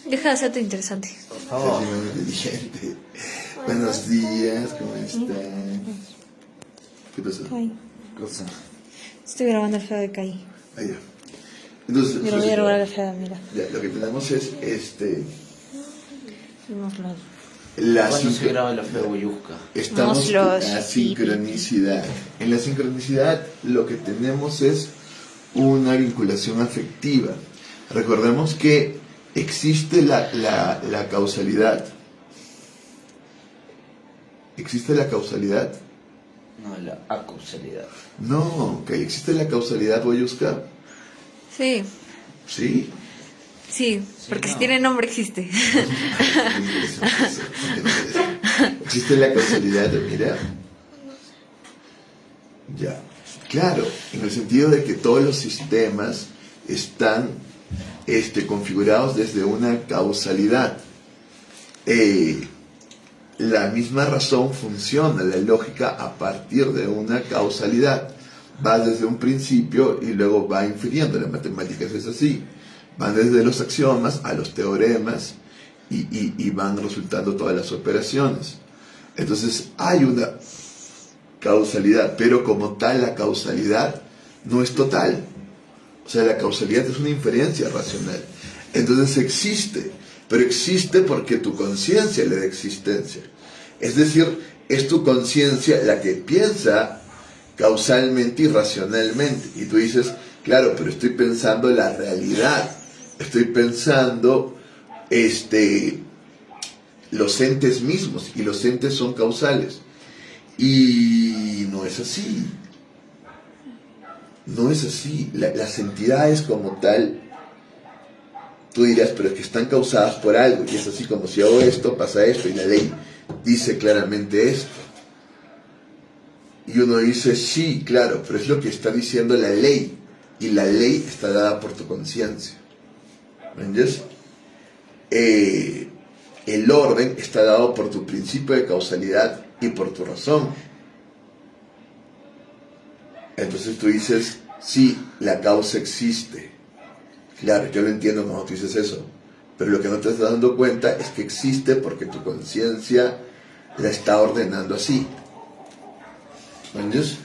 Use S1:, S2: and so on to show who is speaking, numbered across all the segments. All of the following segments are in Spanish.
S1: Deja de hacerte interesante.
S2: Por favor.
S3: Soy muy inteligente. Buenos días, ¿cómo están? ¿Qué pasó?
S1: Kai.
S2: Cosa.
S1: Estoy grabando el feo de Kai.
S3: Ah, ya. Entonces,
S1: Yo lo voy a robar el feo, mira.
S3: ya, lo que tenemos es
S1: Vamos los...
S2: ¿Cuándo se graba la fea Boyusca?
S3: estamos en
S1: Vamos
S3: la
S1: los-
S3: sincronicidad. En la sincronicidad lo que tenemos es una vinculación afectiva. Recordemos que existe la causalidad. ¿Existe la causalidad?
S2: No, la acausalidad.
S3: No, que existe la causalidad, Boyuska.
S1: Sí,
S3: Sí.
S1: sí, porque
S2: no.
S1: si tiene nombre existe.
S3: Existe la causalidad, mira. Ya. Claro, en el sentido de que todos los sistemas están configurados desde una causalidad. La misma razón funciona, la lógica, a partir de una causalidad. Va desde un principio y luego va infiriendo. La matemática es así. Van desde los axiomas a los teoremas y van resultando todas las operaciones. Entonces hay una causalidad, pero como tal la causalidad no es total. O sea, la causalidad es una inferencia racional. Entonces existe, pero existe porque tu conciencia le da existencia. Es decir, es tu conciencia la que piensa causalmente y racionalmente. Y tú dices, claro, pero estoy pensando la realidad. Estoy pensando los entes mismos, y los entes son causales. Y no es así. No es así. Las entidades como tal, tú dirás, pero es que están causadas por algo, y es así como si hago esto, pasa esto, y la ley dice claramente esto. Y uno dice, sí, claro, pero es lo que está diciendo la ley, y la ley está dada por tu conciencia. ¿Entiendes? El orden está dado por tu principio de causalidad y por tu razón. Entonces tú dices, sí, la causa existe. Claro, yo lo entiendo cuando tú dices eso, pero lo que no te estás dando cuenta es que existe porque tu conciencia la está ordenando así. ¿Entiendes?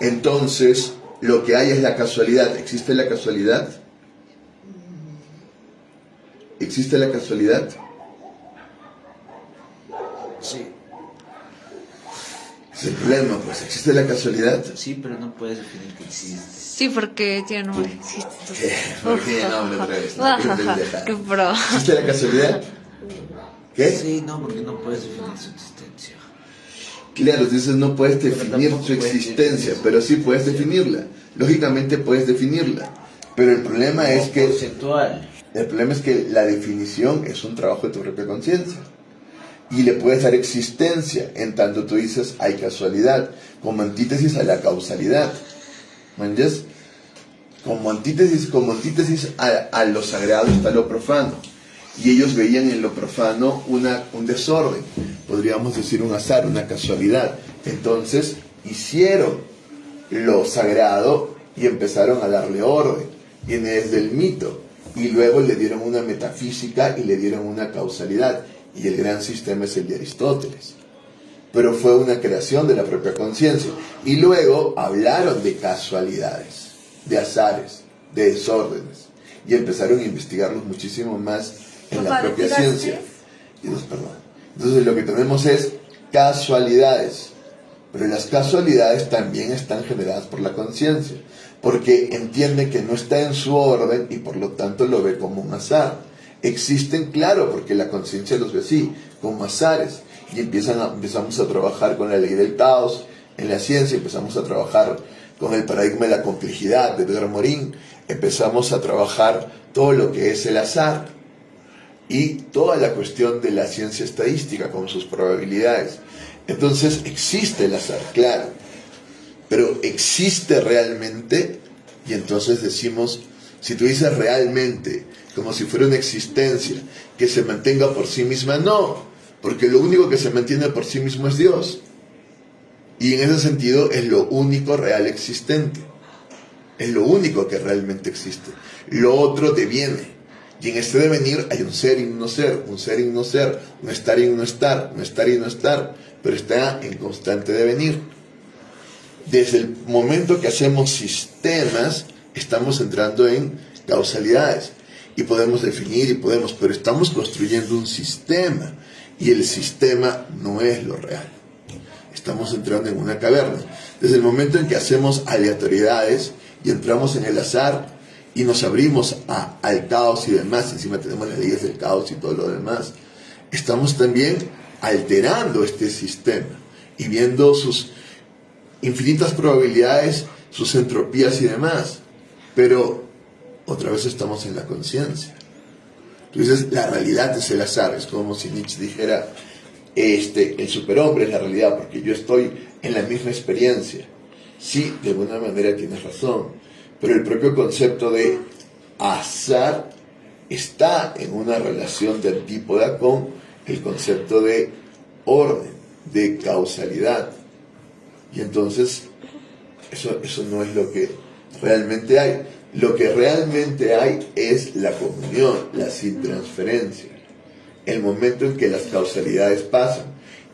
S3: Entonces, lo que hay es la casualidad. ¿Existe la casualidad? ¿Existe la casualidad?
S2: Sí.
S3: Es el problema, pues, ¿existe la casualidad?
S2: Sí, pero no puedes definir que existe.
S1: Sí, porque tiene nombre existe. Entonces...
S3: ¿Por qué ya no hablo otra vez? No, qué pendeja.
S1: Qué pro.
S3: ¿Existe la casualidad? ¿Qué?
S2: Sí, no, porque no puedes definir su existencia.
S3: Claro, entonces no puedes definir
S2: tampoco
S3: su
S2: puedes
S3: existencia,
S2: definir
S3: pero
S2: su
S3: sí puedes
S2: existencia.
S3: definirla. Lógicamente puedes definirla. Pero el problema es que
S2: Conceptual.
S3: la definición es un trabajo de tu propia conciencia. Y le puedes dar existencia en tanto tú dices hay casualidad, como antítesis a la causalidad. ¿Me entiendes? Como antítesis a lo sagrado está lo profano. Y ellos veían en lo profano un desorden, podríamos decir un azar, una casualidad. Entonces hicieron lo sagrado y empezaron a darle orden. Viene desde el mito. Y luego le dieron una metafísica y le dieron una causalidad. Y el gran sistema es el de Aristóteles. Pero fue una creación de la propia conciencia. Y luego hablaron de casualidades, de azares, de desórdenes. Y empezaron a investigarlos muchísimo más en la propia ciencia. Entonces lo que tenemos es casualidades. Pero las casualidades también están generadas por la conciencia. Porque entiende que no está en su orden y por lo tanto lo ve como un azar. Existen, claro, porque la conciencia los ve así, como azares. Y empezamos a trabajar con la ley del caos en la ciencia, empezamos a trabajar con el paradigma de la complejidad de Pedro Morín, empezamos a trabajar todo lo que es el azar y toda la cuestión de la ciencia estadística con sus probabilidades. Entonces existe el azar, claro, pero existe realmente. Y entonces decimos, si tú dices realmente, como si fuera una existencia que se mantenga por sí misma, no, porque lo único que se mantiene por sí mismo es Dios. Y en ese sentido es lo único real existente. Es lo único que realmente existe. Lo otro deviene. Y en este devenir hay un ser y un no ser, un ser y un no ser, un estar y un no estar, un estar y no estar, pero está en constante devenir. Desde el momento que hacemos sistemas, estamos entrando en causalidades. Y podemos definir y podemos, pero estamos construyendo un sistema. Y el sistema no es lo real. Estamos entrando en una caverna. Desde el momento en que hacemos aleatoriedades y entramos en el azar y nos abrimos al caos y demás, encima tenemos las leyes del caos y todo lo demás, estamos también alterando este sistema y viendo sus infinitas probabilidades, sus entropías y demás. Pero otra vez estamos en la conciencia. Entonces la realidad es el azar. Es como si Nietzsche dijera, el superhombre es la realidad porque yo estoy en la misma experiencia. Sí, de alguna manera tienes razón, pero el propio concepto de azar está en una relación de antípoda con el concepto de orden, de causalidad. Y entonces eso no es lo que realmente hay. Lo que realmente hay es la comunión, la sin transferencia. El momento en que las causalidades pasan.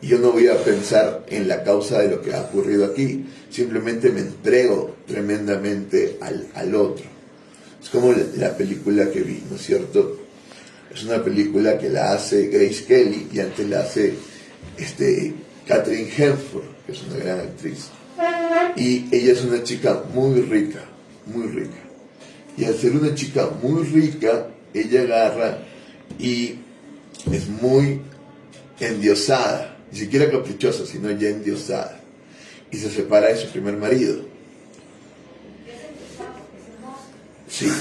S3: Y yo no voy a pensar en la causa de lo que ha ocurrido aquí. Simplemente me entrego tremendamente al otro. Es como la película que vi, ¿no es cierto? Es una película que la hace Grace Kelly y antes la hace Katharine Hepburn, que es una gran actriz. Y ella es una chica muy rica, muy rica. Y al ser una chica muy rica, ella agarra y es muy endiosada, ni siquiera caprichosa, sino ya endiosada. Y se separa de su primer marido. Sí,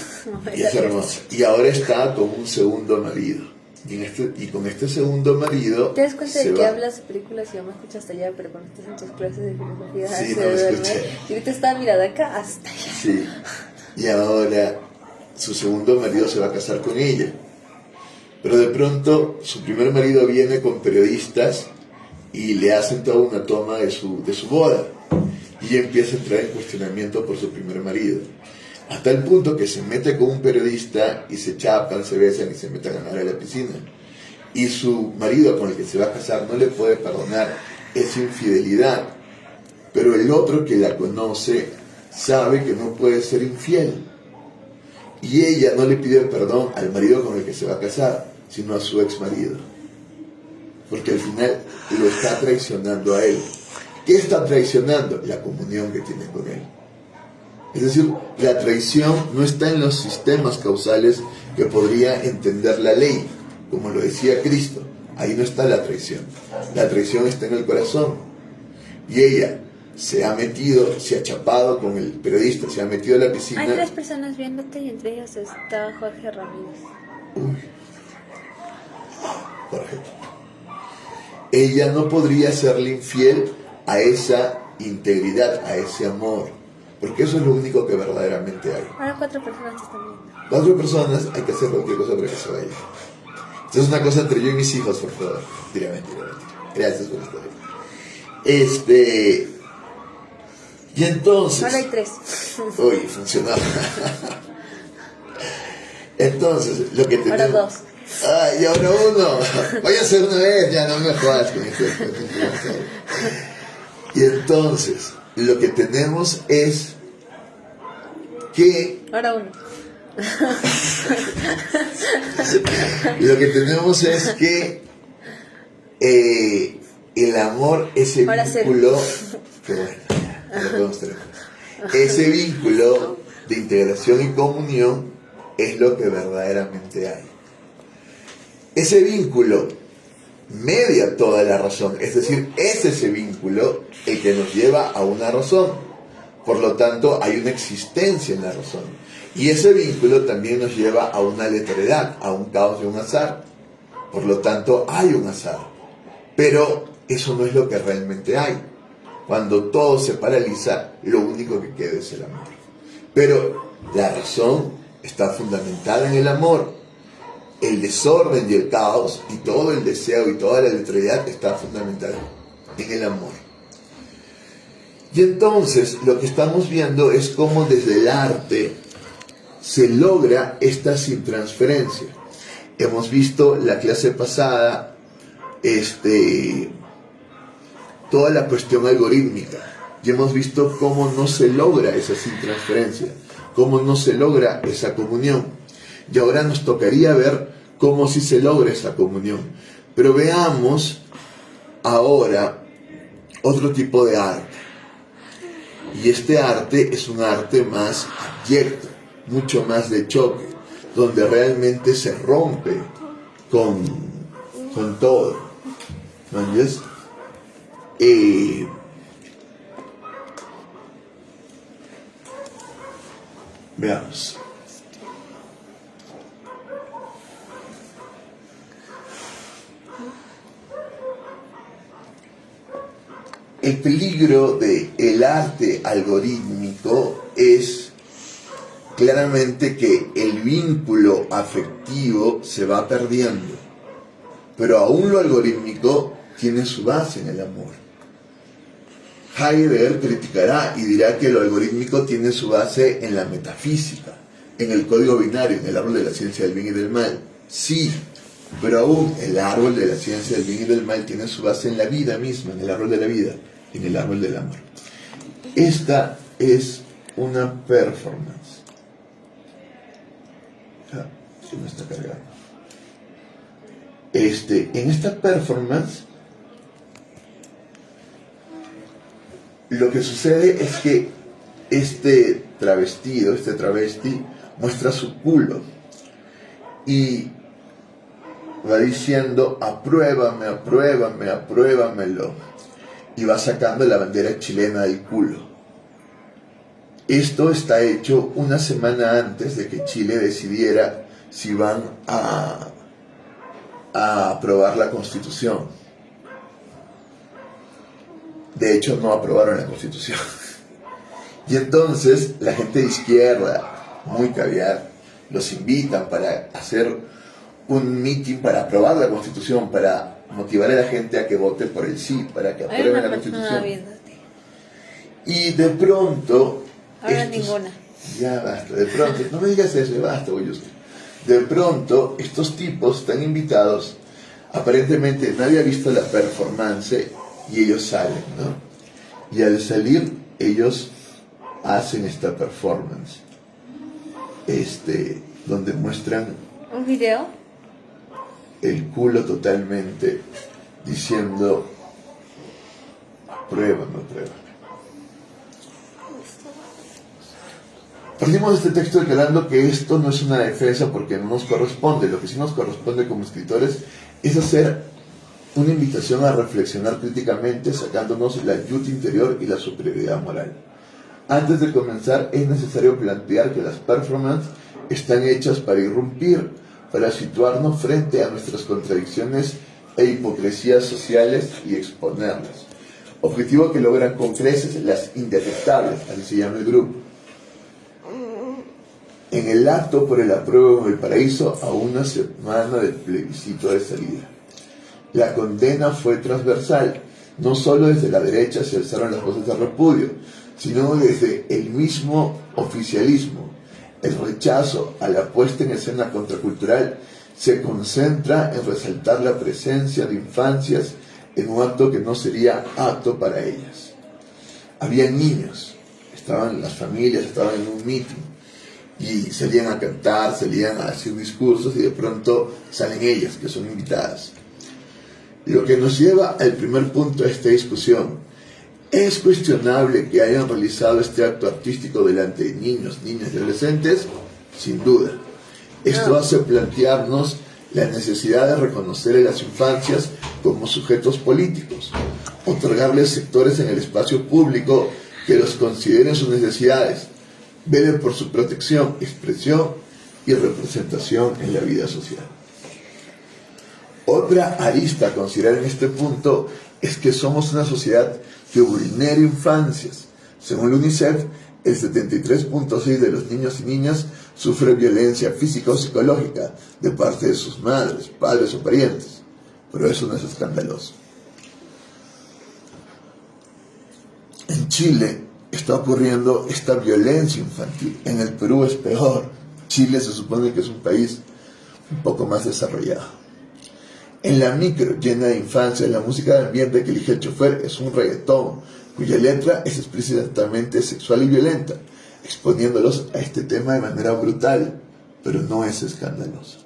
S3: y es hermosa. Y ahora está con un segundo marido. Y con este segundo marido.
S4: ¿Te das cuenta de que hablas de películas y no me escuchas hasta allá, pero cuando estás en tus clases de filosofía
S3: sí,
S4: se
S3: no me
S4: duerme?
S3: escuché.
S4: Y ahorita está mirada acá hasta allá.
S3: Sí. Y ahora su segundo marido se va a casar con ella. Pero de pronto su primer marido viene con periodistas y le hacen toda una toma de su boda. Y ella empieza a entrar en cuestionamiento por su primer marido. Hasta el punto que se mete con un periodista y se chapan, se besan y se meten a nadar a la piscina. Y su marido con el que se va a casar no le puede perdonar esa infidelidad. Pero el otro que la conoce sabe que no puede ser infiel. Y ella no le pide perdón al marido con el que se va a casar, sino a su ex marido. Porque al final lo está traicionando a él. ¿Qué está traicionando? La comunión que tiene con él. Es decir, la traición no está en los sistemas causales que podría entender la ley, como lo decía Cristo. Ahí no está la traición. La traición está en el corazón. Y ella se ha metido, se ha chapado con el periodista, se ha metido a la piscina.
S4: Hay 3 personas viéndote y entre ellas está Jorge Ramírez.
S3: Uy. Jorge. Ella no podría serle infiel a esa integridad, a ese amor. Porque eso es lo único que verdaderamente hay.
S4: Ahora 4 personas te están viendo.
S3: 4 personas, hay que hacer cualquier cosa para que se vaya. Esto es una cosa entre yo y mis hijos, por favor. Mentira. Gracias por estar ahí. Y entonces...
S4: Ahora hay 3.
S3: Uy, funcionó. Entonces, lo que tenemos...
S4: Ahora 2.
S3: Ay, y ahora 1. Voy a hacer una vez, ya no me jodas con esto. Y entonces, lo que tenemos es que...
S4: Ahora 1.
S3: Lo que tenemos es que el amor, ese
S4: Ahora
S3: vínculo... Qué bueno, ya, lo podemos tener. Ese vínculo de integración y comunión es lo que verdaderamente hay. Ese vínculo media toda la razón, es decir, es ese vínculo el que nos lleva a una razón. Por lo tanto, hay una existencia en la razón. Y ese vínculo también nos lleva a una aleatoriedad, a un caos y un azar. Por lo tanto, hay un azar. Pero eso no es lo que realmente hay. Cuando todo se paraliza, lo único que queda es el amor. Pero la razón está fundamentada en el amor. El desorden y el caos y todo el deseo y toda la aleatoriedad está fundamentada en el amor. Y entonces lo que estamos viendo es cómo desde el arte se logra esta sin transferencia. hemos visto la clase pasada, toda la cuestión algorítmica, y hemos visto cómo no se logra esa transferencia, cómo no se logra esa comunión. Y ahora nos tocaría ver cómo sí se logra esa comunión. Pero veamos ahora otro tipo de arte. Y este arte es un arte más abyecto, mucho más de choque, donde realmente se rompe con todo. ¿No entiendes? Veamos. El peligro del arte algorítmico es claramente que el vínculo afectivo se va perdiendo, pero aún lo algorítmico tiene su base en el amor. Heidegger criticará y dirá que lo algorítmico tiene su base en la metafísica, en el código binario, en el árbol de la ciencia del bien y del mal. Sí, pero aún el árbol de la ciencia del bien y del mal tiene su base en la vida misma, en el árbol de la vida, en el árbol del amor. Esta es una performance. Se me está cargando. En esta performance, lo que sucede es que este travesti muestra su culo y va diciendo apruébame, apruébame, apruébamelo, y va sacando la bandera chilena del culo. Esto está hecho una semana antes de que Chile decidiera si van a aprobar la Constitución. De hecho, no aprobaron la Constitución. Y entonces la gente de izquierda, muy caviar, los invitan para hacer un meeting para aprobar la Constitución, para motivar a la gente a que vote por el sí, para que aprueben la Constitución. Y de pronto...
S4: Ahora ninguna.
S3: Ya basta, de pronto, no me digas eso, basta, voy usted. De pronto, estos tipos están invitados, aparentemente nadie ha visto la performance, y ellos salen, ¿no? Y al salir, ellos hacen esta performance, donde muestran
S4: ¿Un video?
S3: el culo totalmente, diciendo, apruébame, apruébame. Partimos de este texto declarando que esto no es una defensa porque no nos corresponde. Lo que sí nos corresponde como escritores es hacer una invitación a reflexionar críticamente, sacándonos la yuta interior y la superioridad moral. Antes de comenzar, es necesario plantear que las performances están hechas para irrumpir, para situarnos frente a nuestras contradicciones e hipocresías sociales y exponerlas. Objetivo que logran con creces las indetectables, así se llama el grupo. En el acto por el apruebo del paraíso, a una semana del plebiscito de salida. La condena fue transversal, no solo desde la derecha se alzaron las voces de repudio, sino desde el mismo oficialismo. El rechazo a la puesta en escena contracultural se concentra en resaltar la presencia de infancias en un acto que no sería apto para ellas. Había niños, estaban las familias, estaban en un meeting, y salían a cantar, salían a hacer discursos, y de pronto salen ellas, que son invitadas. Lo que nos lleva al primer punto de esta discusión: ¿es cuestionable que hayan realizado este acto artístico delante de niños, niñas y adolescentes? Sin duda. Esto hace plantearnos la necesidad de reconocer a las infancias como sujetos políticos, otorgarles sectores en el espacio público que los consideren sus necesidades, velen por su protección, expresión y representación en la vida social. Otra arista a considerar en este punto es que somos una sociedad que vulnera infancias. Según la UNICEF, el 73.6% de los niños y niñas sufre violencia física o psicológica de parte de sus madres, padres o parientes. Pero eso no es escandaloso. En Chile está ocurriendo esta violencia infantil. En el Perú es peor. Chile se supone que es un país un poco más desarrollado. En la micro, llena de infancia, la música de ambiente que elige el chofer es un reggaetón, cuya letra es explícitamente sexual y violenta, exponiéndolos a este tema de manera brutal, pero no es escandaloso.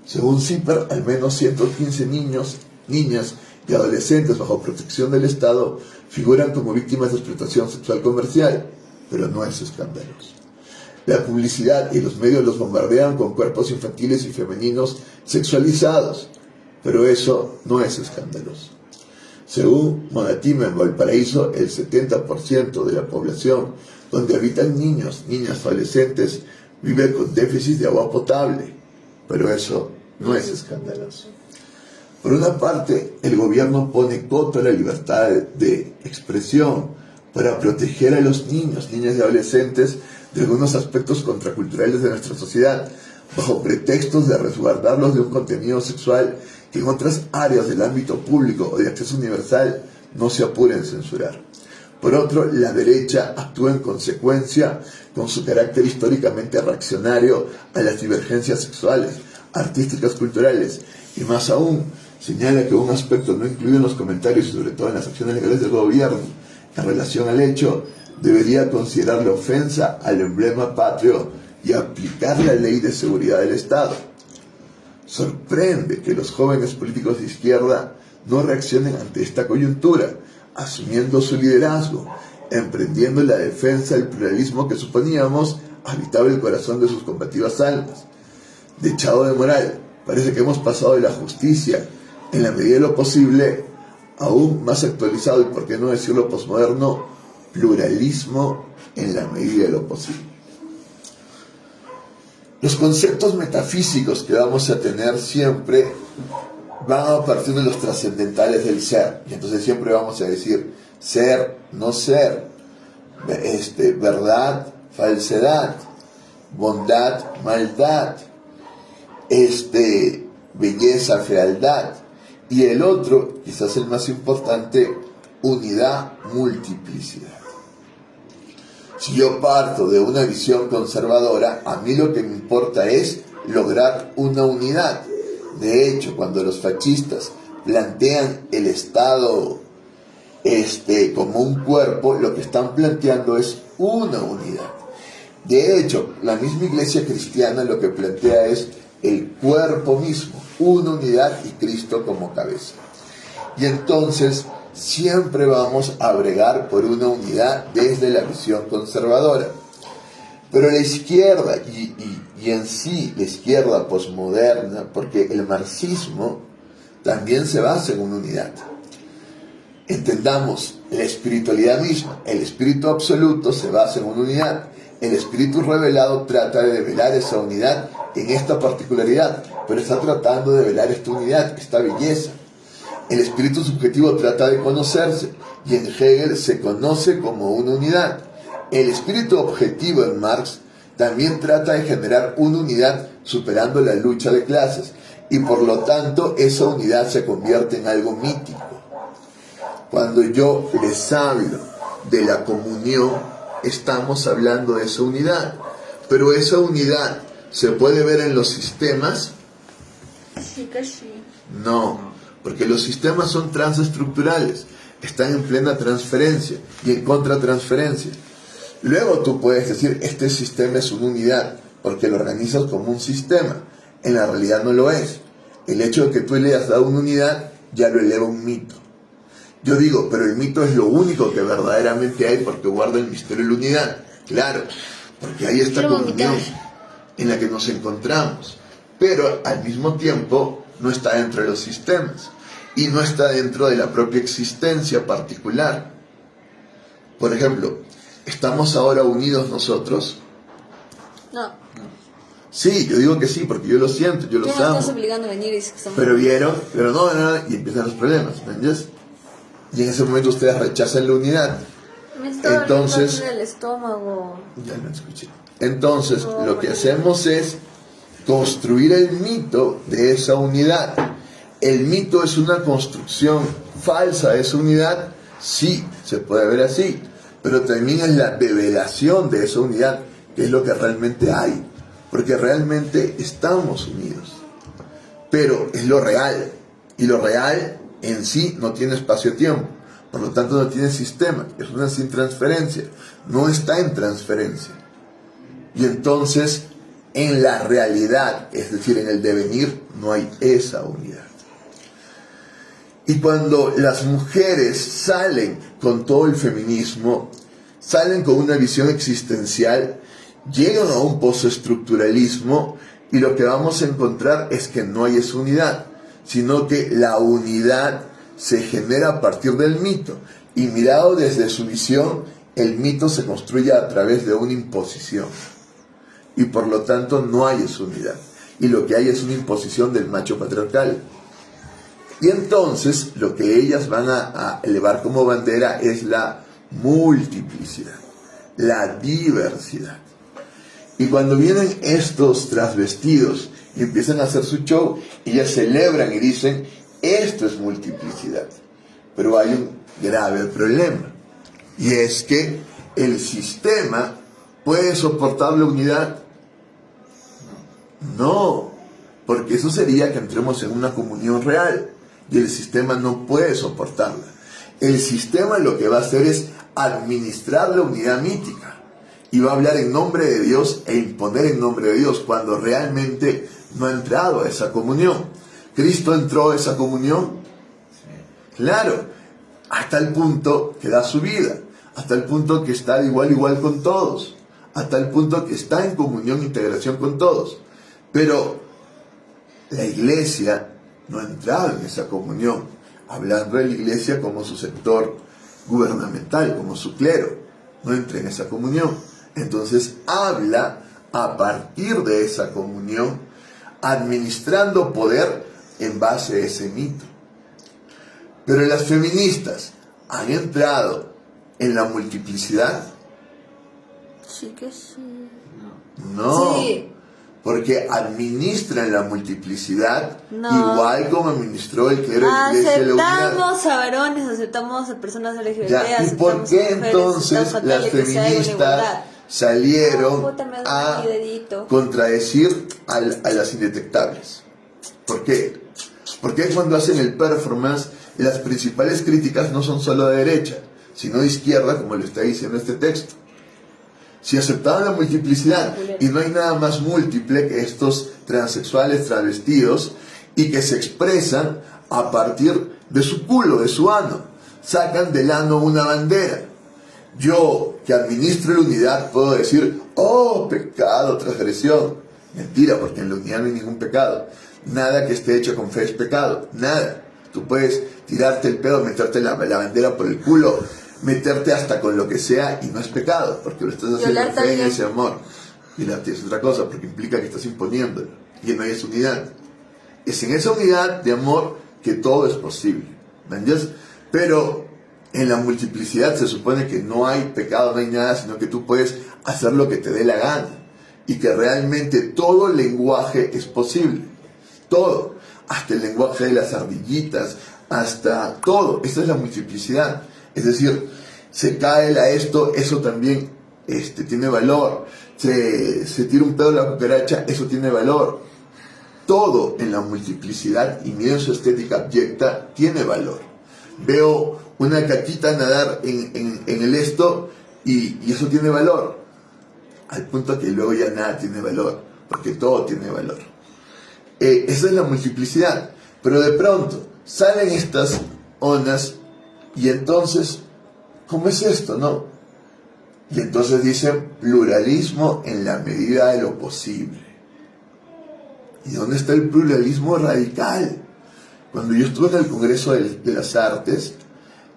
S3: Según CIPER, al menos 115 niños, niñas y adolescentes bajo protección del Estado figuran como víctimas de explotación sexual comercial, pero no es escandaloso. La publicidad y los medios los bombardean con cuerpos infantiles y femeninos sexualizados, pero eso no es escandaloso. Según Modatima, en Valparaíso, el 70% de la población donde habitan niños, niñas, adolescentes, vive con déficit de agua potable, pero eso no es escandaloso. Por una parte, el gobierno pone coto a la libertad de expresión para proteger a los niños, niñas y adolescentes de algunos aspectos contraculturales de nuestra sociedad, bajo pretextos de resguardarlos de un contenido sexual que en otras áreas del ámbito público o de acceso universal no se apura en censurar. Por otro, la derecha actúa en consecuencia con su carácter históricamente reaccionario a las divergencias sexuales, artísticas, culturales, y más aún, señala que un aspecto no incluido en los comentarios y sobre todo en las acciones legales del gobierno en relación al hecho debería considerar la ofensa al emblema patrio y aplicar la ley de seguridad del Estado. Sorprende que los jóvenes políticos de izquierda no reaccionen ante esta coyuntura, asumiendo su liderazgo, emprendiendo la defensa del pluralismo que suponíamos habitaba el corazón de sus combativas almas. De Chavo de Moral, parece que hemos pasado de la justicia, en la medida de lo posible, aún más actualizado y, por qué no decirlo, posmoderno, pluralismo en la medida de lo posible. Los conceptos metafísicos que vamos a tener siempre van a partir de los trascendentales del ser, y entonces siempre vamos a decir ser, no ser, verdad, falsedad, bondad, maldad, belleza, fealdad, y el otro, quizás el más importante, unidad, multiplicidad. Si yo parto de una visión conservadora, a mí lo que me importa es lograr una unidad. De hecho, cuando los fascistas plantean el Estado como un cuerpo, lo que están planteando es una unidad. De hecho, la misma Iglesia cristiana lo que plantea es el cuerpo mismo, una unidad y Cristo como cabeza. Y entonces siempre vamos a bregar por una unidad desde la visión conservadora. Pero la izquierda, y en sí la izquierda posmoderna, porque el marxismo también se basa en una unidad. Entendamos la espiritualidad misma. El espíritu absoluto se basa en una unidad. El espíritu revelado trata de develar esa unidad en esta particularidad, pero está tratando de develar esta unidad, esta belleza. El espíritu subjetivo trata de conocerse, y en Hegel se conoce como una unidad. El espíritu objetivo en Marx también trata de generar una unidad superando la lucha de clases, y por lo tanto esa unidad se convierte en algo mítico. Cuando yo les hablo de la comunión, estamos hablando de esa unidad, pero esa unidad se puede ver en los sistemas.
S4: Sí, casi.
S3: No, porque los sistemas son transestructurales, están en plena transferencia y en contratransferencia. Luego tú puedes decir, este sistema es una unidad, porque lo organizas como un sistema. En la realidad no lo es. El hecho de que tú le hayas dado una unidad ya lo eleva a un mito. Yo digo, pero el mito es lo único que verdaderamente hay porque guarda el misterio de la unidad. Claro, porque hay esta comunión en la que nos encontramos, pero al mismo tiempo no está dentro de los sistemas y no está dentro de la propia existencia particular. Por ejemplo, ¿estamos ahora unidos nosotros?
S4: No.
S3: Sí, yo digo que sí, porque yo lo siento, yo los
S4: Tú no
S3: amo.
S4: estás obligando a venir y dices que estamos...
S3: Pero vieron, pero no, y empiezan los problemas, ¿entiendes? Y en ese momento ustedes rechazan la unidad.
S4: Me está
S3: Entonces,
S4: doliendo el estómago.
S3: ya lo escuché. Entonces, lo que hacemos es construir el mito de esa unidad. El mito es una construcción falsa de esa unidad, sí, se puede ver así, pero también es la revelación de esa unidad, que es lo que realmente hay, porque realmente estamos unidos. pero es lo real. Y lo real en sí no tiene espacio-tiempo. Por lo tanto no tiene sistema. Es una sin transferencia. No está en transferencia. Y entonces en la realidad, es decir, en el devenir, no hay esa unidad. Y cuando las mujeres salen con todo el feminismo, salen con una visión existencial, llegan a un postestructuralismo y lo que vamos a encontrar es que no hay esa unidad, sino que la unidad se genera a partir del mito. Y mirado desde su visión, el mito se construye a través de una imposición. Y por lo tanto no hay esa unidad. Y lo que hay es una imposición del macho patriarcal. Y entonces lo que ellas van a elevar como bandera es la multiplicidad, la diversidad. Y cuando vienen estos transvestidos y empiezan a hacer su show, ellas celebran y dicen, esto es multiplicidad. Pero hay un grave problema. Y es que el sistema puede soportar la unidad. No, porque eso sería que entremos en una comunión real. Y el sistema no puede soportarla. El sistema lo que va a hacer es administrar la unidad mítica. Y va a hablar en nombre de Dios e imponer en nombre de Dios cuando realmente no ha entrado a esa comunión. ¿Cristo entró a esa comunión? Claro, hasta el punto que da su vida, hasta el punto que está de igual con todos, hasta el punto que está en comunión e integración con todos. Pero la iglesia no ha entrado en esa comunión, hablando de la iglesia como su sector gubernamental, como su clero, no entra en esa comunión. Entonces habla a partir de esa comunión, administrando poder en base a ese mito. Pero las feministas han entrado en la multiplicidad.
S4: Sí que sí.
S3: No.
S4: Sí.
S3: Porque administran la multiplicidad
S4: No.
S3: igual como administró el clero de la iglesia de la unidad.
S4: Aceptamos a varones, aceptamos a personas LGBT,
S3: Ya, ¿y por
S4: aceptamos
S3: qué
S4: a mujeres,
S3: entonces
S4: aceptamos
S3: las
S4: católicos, si hay una
S3: feministas
S4: igualdad?
S3: salieron
S4: No, puta, me da
S3: a
S4: mi dedito.
S3: contradecir a las indetectables? ¿Por qué? Porque cuando hacen el performance, las principales críticas no son solo de derecha, sino de izquierda, como lo está diciendo este texto. Si aceptaban la multiplicidad, y no hay nada más múltiple que estos transexuales travestidos, y que se expresan a partir de su culo, de su ano, sacan del ano una bandera. Yo, que administro la unidad, puedo decir, oh, pecado, transgresión. Mentira, porque en la unidad no hay ningún pecado. Nada que esté hecho con fe es pecado, nada. Tú puedes tirarte el pedo, meterte la bandera por el culo, meterte hasta con lo que sea y no es pecado, porque lo estás haciendo
S4: Violar
S3: en fe en
S4: también.
S3: ese amor. Y la es otra cosa, porque implica que estás imponiéndolo. Y no hay esa unidad. Es en esa unidad de amor que todo es posible. ¿Me entiendes? Pero en la multiplicidad se supone que no hay pecado, no hay nada, sino que tú puedes hacer lo que te dé la gana. Y que realmente todo lenguaje es posible. Todo. Hasta el lenguaje de las ardillitas, hasta todo. Esa es la multiplicidad. Es decir, se cae esto, eso también tiene valor. Se tira un pedo a la cucaracha, eso tiene valor. Todo en la multiplicidad, y miren su estética abyecta, tiene valor. Veo una caquita nadar en el esto y eso tiene valor. Al punto que luego ya nada tiene valor, porque todo tiene valor. Esa es la multiplicidad. Pero de pronto salen estas ondas y entonces, ¿cómo es esto, no? Y entonces dicen pluralismo en la medida de lo posible. ¿Y dónde está el pluralismo radical? Cuando yo estuve en el Congreso de las Artes,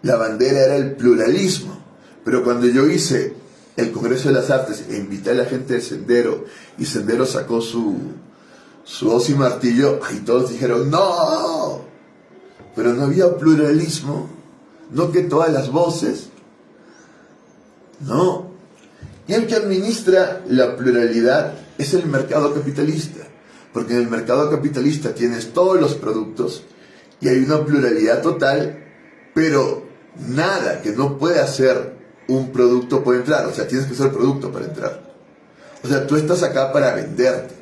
S3: la bandera era el pluralismo. Pero cuando yo hice el Congreso de las Artes e invité a la gente de Sendero, y Sendero sacó su hoz y martillo, ahí todos dijeron, ¡no! Pero no había pluralismo, no que todas las voces, no. Y el que administra la pluralidad es el mercado capitalista, porque en el mercado capitalista tienes todos los productos y hay una pluralidad total, pero nada que no pueda ser un producto puede entrar. O sea, tienes que ser producto para entrar. O sea, tú estás acá para venderte.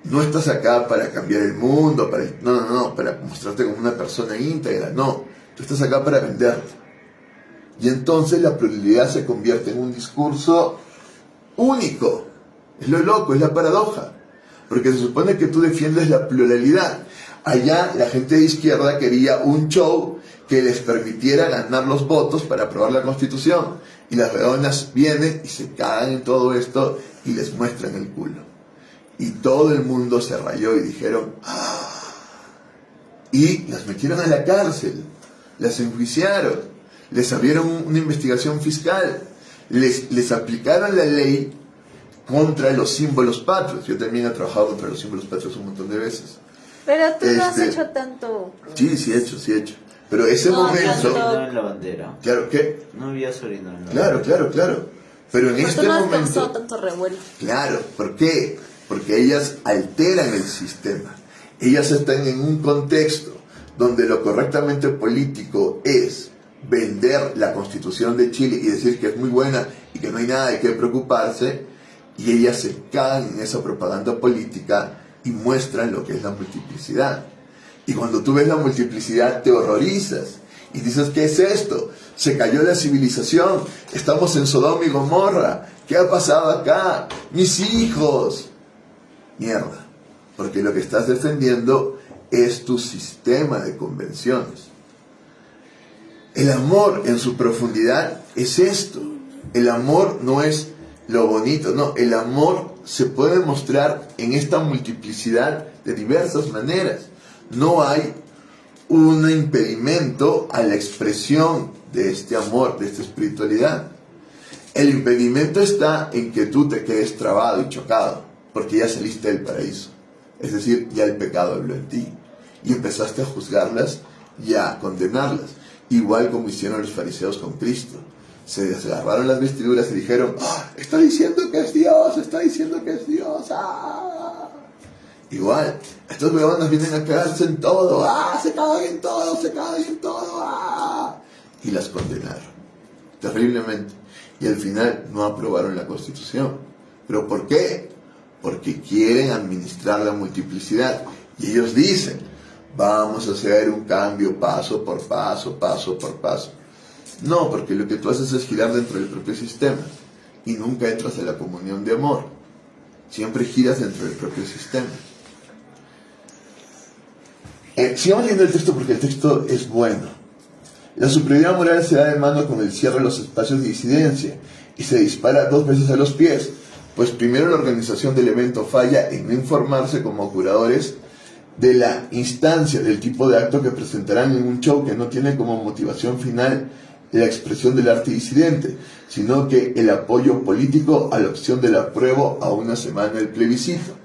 S3: No estás acá para cambiar el mundo, para mostrarte como una persona íntegra, no. Tú estás acá para venderte. Y entonces la pluralidad se convierte en un discurso único. Es lo loco, es la paradoja. Porque se supone que tú defiendes la pluralidad. Allá la gente de izquierda quería un show que les permitiera ganar los votos para aprobar la Constitución. Y las redondas vienen y se cagan en todo esto y les muestran el culo. Y todo el mundo se rayó y dijeron, ¡ah! Y las metieron a la cárcel, las enjuiciaron, les abrieron una investigación fiscal, les aplicaron la ley contra los símbolos patrios. Yo también he trabajado contra los símbolos patrios un montón de veces.
S4: Pero tú no has hecho tanto.
S3: Sí he hecho. Pero ese
S4: No,
S3: momento...
S2: Orinado en la bandera.
S3: Claro, ¿qué?
S2: No había orinado en la bandera.
S3: Claro. Pero en
S4: Pero
S3: este
S4: tú no has
S3: momento...
S4: causado tanto revuelo.
S3: Claro, ¿por qué? Porque ellas alteran el sistema. Ellas están en un contexto donde lo correctamente político es vender la Constitución de Chile y decir que es muy buena y que no hay nada de qué preocuparse, y ellas se caen en esa propaganda política y muestran lo que es la multiplicidad. Y cuando tú ves la multiplicidad te horrorizas y dices, ¿qué es esto? Se cayó la civilización, estamos en Sodoma y Gomorra, ¿qué ha pasado acá? Mis hijos. Mierda, porque lo que estás defendiendo es tu sistema de convenciones. El amor en su profundidad es esto. El amor no es lo bonito, no, el amor se puede mostrar en esta multiplicidad de diversas maneras. No hay un impedimento a la expresión de este amor, de esta espiritualidad. El impedimento está en que tú te quedes trabado y chocado, porque ya saliste del paraíso. Es decir, ya el pecado habló en ti. Y empezaste a juzgarlas y a condenarlas. Igual como hicieron los fariseos con Cristo. Se desgarraron las vestiduras y dijeron, ¡ah! Está diciendo que es Dios, ¡ah! Igual, estos huevones vienen a cagarse en todo, ¡ah! Se cagan en todo, ¡ah! Y las condenaron, terriblemente. Y al final no aprobaron la Constitución. ¿Pero por qué? Porque quieren administrar la multiplicidad. Y ellos dicen, vamos a hacer un cambio paso por paso. No, porque lo que tú haces es girar dentro del propio sistema y nunca entras en la comunión de amor. Siempre giras dentro del propio sistema. Sigamos leyendo el texto porque el texto es bueno. La superioridad moral se da de mano con el cierre de los espacios de disidencia y se dispara 2 veces a los pies, pues primero la organización del evento falla en no informarse como curadores de la instancia del tipo de acto que presentarán en un show que no tiene como motivación final la expresión del arte disidente, sino que el apoyo político a la opción del apruebo a una semana del plebiscito.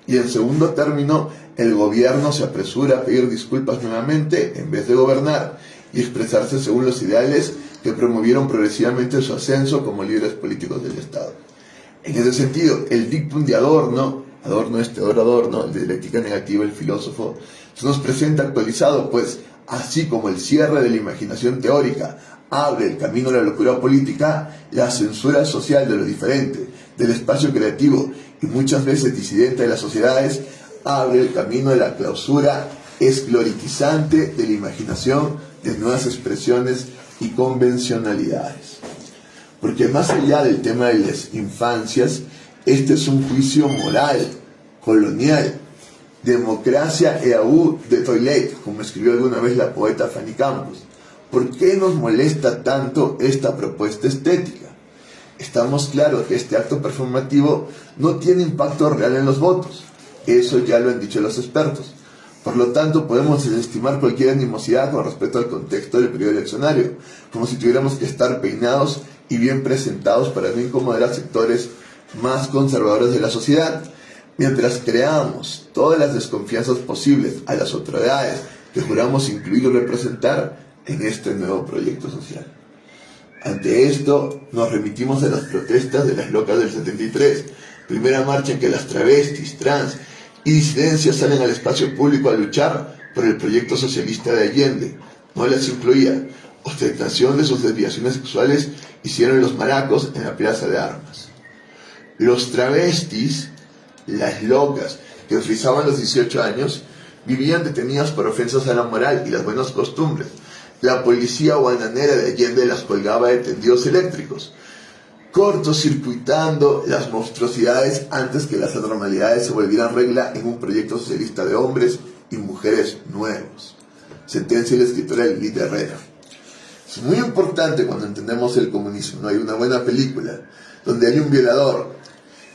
S3: Y en segundo término, el gobierno se apresura a pedir disculpas nuevamente en vez de gobernar y expresarse según los ideales que promovieron progresivamente su ascenso como líderes políticos del Estado. En ese sentido, el dictum de Adorno es Teodoro Adorno, el de dialéctica negativa, el filósofo, se nos presenta actualizado, pues así como el cierre de la imaginación teórica abre el camino a la locura política, la censura social de lo diferente, del espacio creativo y muchas veces disidente de las sociedades, abre el camino a la clausura esclerotizante de la imaginación de nuevas expresiones y convencionalidades. Porque más allá del tema de las infancias, este es un juicio moral, colonial, democracia et abu de toilette, como escribió alguna vez la poeta Fanny Campos. ¿Por qué nos molesta tanto esta propuesta estética? Estamos claros que este acto performativo no tiene impacto real en los votos. Eso ya lo han dicho los expertos. Por lo tanto, podemos desestimar cualquier animosidad con respecto al contexto del periodo eleccionario, como si tuviéramos que estar peinados y bien presentados para no incomodar a sectores más conservadores de la sociedad, mientras creamos todas las desconfianzas posibles a las autoridades que juramos incluir o representar en este nuevo proyecto social. Ante esto, nos remitimos a las protestas de las locas del 73, primera marcha en que las travestis, trans y disidencias salen al espacio público a luchar por el proyecto socialista de Allende. No las incluía. Ostentación de sus desviaciones sexuales hicieron los maracos en la plaza de armas. Los travestis, las locas que frisaban los 18 años, vivían detenidos por ofensas a la moral y las buenas costumbres. La policía bananera de Allende las colgaba de tendidos eléctricos, cortocircuitando las monstruosidades antes que las anormalidades se volvieran regla en un proyecto socialista de hombres y mujeres nuevos. Sentencia de la escritora Lilith Herrera. Es muy importante cuando entendemos el comunismo. No hay una buena película donde hay un violador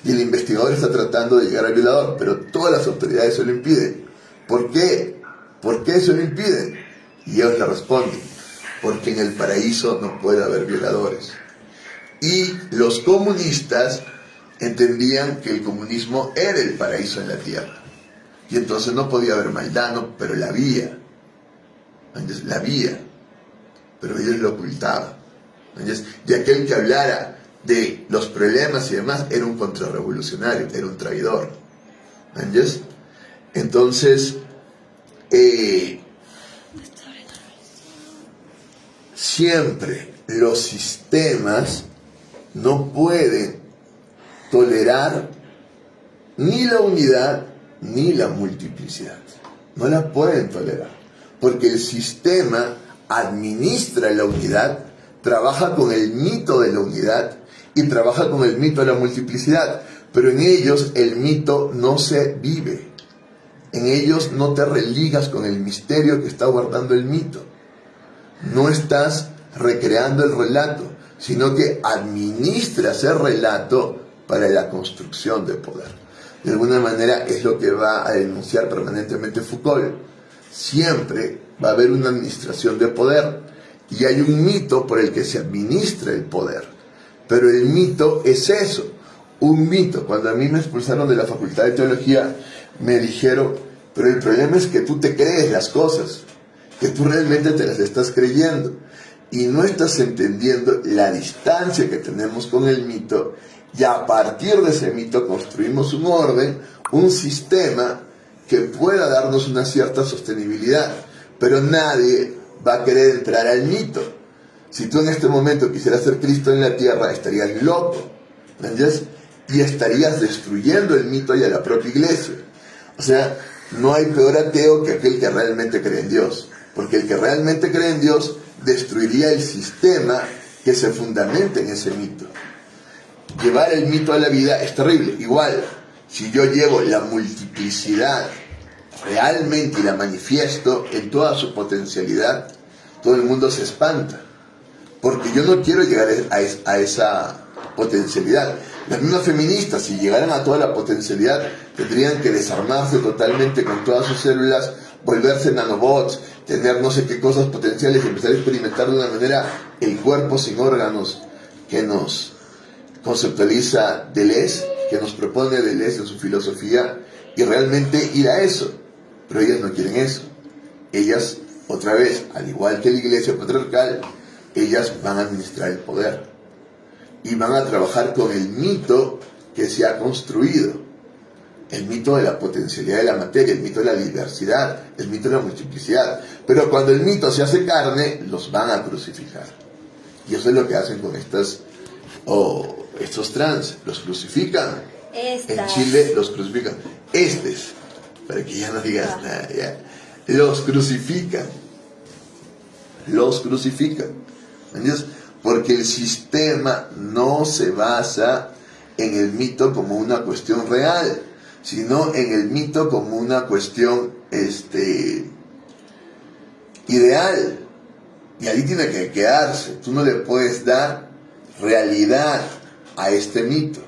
S3: y el investigador está tratando de llegar al violador, pero todas las autoridades se lo impiden. ¿Por qué? ¿Por qué se lo impiden? Y ellos le responden: porque en el paraíso no puede haber violadores. Y los comunistas entendían que el comunismo era el paraíso en la tierra. Y entonces no podía haber maldad, no, pero la había. Entonces, la había. Pero ellos lo ocultaban. Entonces, y aquel que hablara de los problemas y demás era un contrarrevolucionario, era un traidor. Entonces, siempre los sistemas no pueden tolerar ni la unidad ni la multiplicidad. No la pueden tolerar, porque el sistema administra la unidad, trabaja con el mito de la unidad y trabaja con el mito de la multiplicidad, pero en ellos el mito no se vive. En ellos no te religas con el misterio que está guardando el mito. No estás recreando el relato, sino que administras el relato para la construcción de poder. De alguna manera es lo que va a denunciar permanentemente Foucault. Siempre va a haber una administración de poder y hay un mito por el que se administra el poder. Pero el mito es eso, un mito. Cuando a mí me expulsaron de la Facultad de Teología, me dijeron: pero el problema es que tú te crees las cosas, que tú realmente te las estás creyendo y no estás entendiendo la distancia que tenemos con el mito, y a partir de ese mito construimos un orden, un sistema que pueda darnos una cierta sostenibilidad, pero nadie va a querer entrar al mito. Si tú en este momento quisieras ser Cristo en la tierra, estarías loco, ¿entiendes? Y estarías destruyendo el mito y a la propia iglesia. O sea, no hay peor ateo que aquel que realmente cree en Dios, porque el que realmente cree en Dios destruiría el sistema que se fundamenta en ese mito. Llevar el mito a la vida es terrible. Igual, si yo llevo la multiplicidad realmente y la manifiesto en toda su potencialidad, todo el mundo se espanta, porque yo no quiero llegar a esa potencialidad. Las mismas feministas, si llegaran a toda la potencialidad, tendrían que desarmarse totalmente con todas sus células, volverse nanobots, tener no sé qué cosas potenciales y empezar a experimentar de una manera el cuerpo sin órganos que nos conceptualiza Deleuze, que nos propone Deleuze en su filosofía, y realmente ir a eso. Pero ellas no quieren eso. Ellas, otra vez, al igual que la iglesia patriarcal, ellas van a administrar el poder y van a trabajar con el mito que se ha construido, el mito de la potencialidad de la materia, el mito de la diversidad, el mito de la multiplicidad. Pero cuando el mito se hace carne, los van a crucificar. Y eso es lo que hacen con estos trans, los crucifican. En Chile los crucifican. Para que ya no digas nada, ya. Los crucifican. ¿Entiendes? Porque el sistema no se basa en el mito como una cuestión real, sino en el mito como una cuestión ideal. Y ahí tiene que quedarse. Tú no le puedes dar realidad a este mito,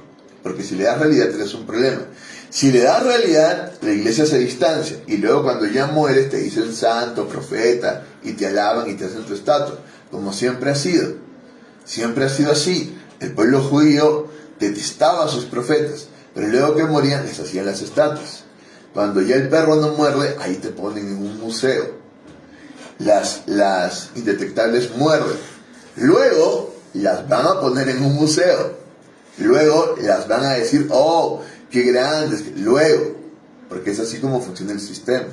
S3: porque si le das realidad tienes un problema. Si le das realidad, la iglesia se distancia, y luego cuando ya mueres te dicen santo, profeta, y te alaban y te hacen tu estatua, como siempre ha sido. Siempre ha sido así. El pueblo judío detestaba a sus profetas, pero luego que morían les hacían las estatuas. Cuando ya el perro no muerde, ahí te ponen en un museo. Las indetectables muerden. Luego las van a poner en un museo. Luego las van a decir: oh, qué grandes. Luego, porque es así como funciona el sistema.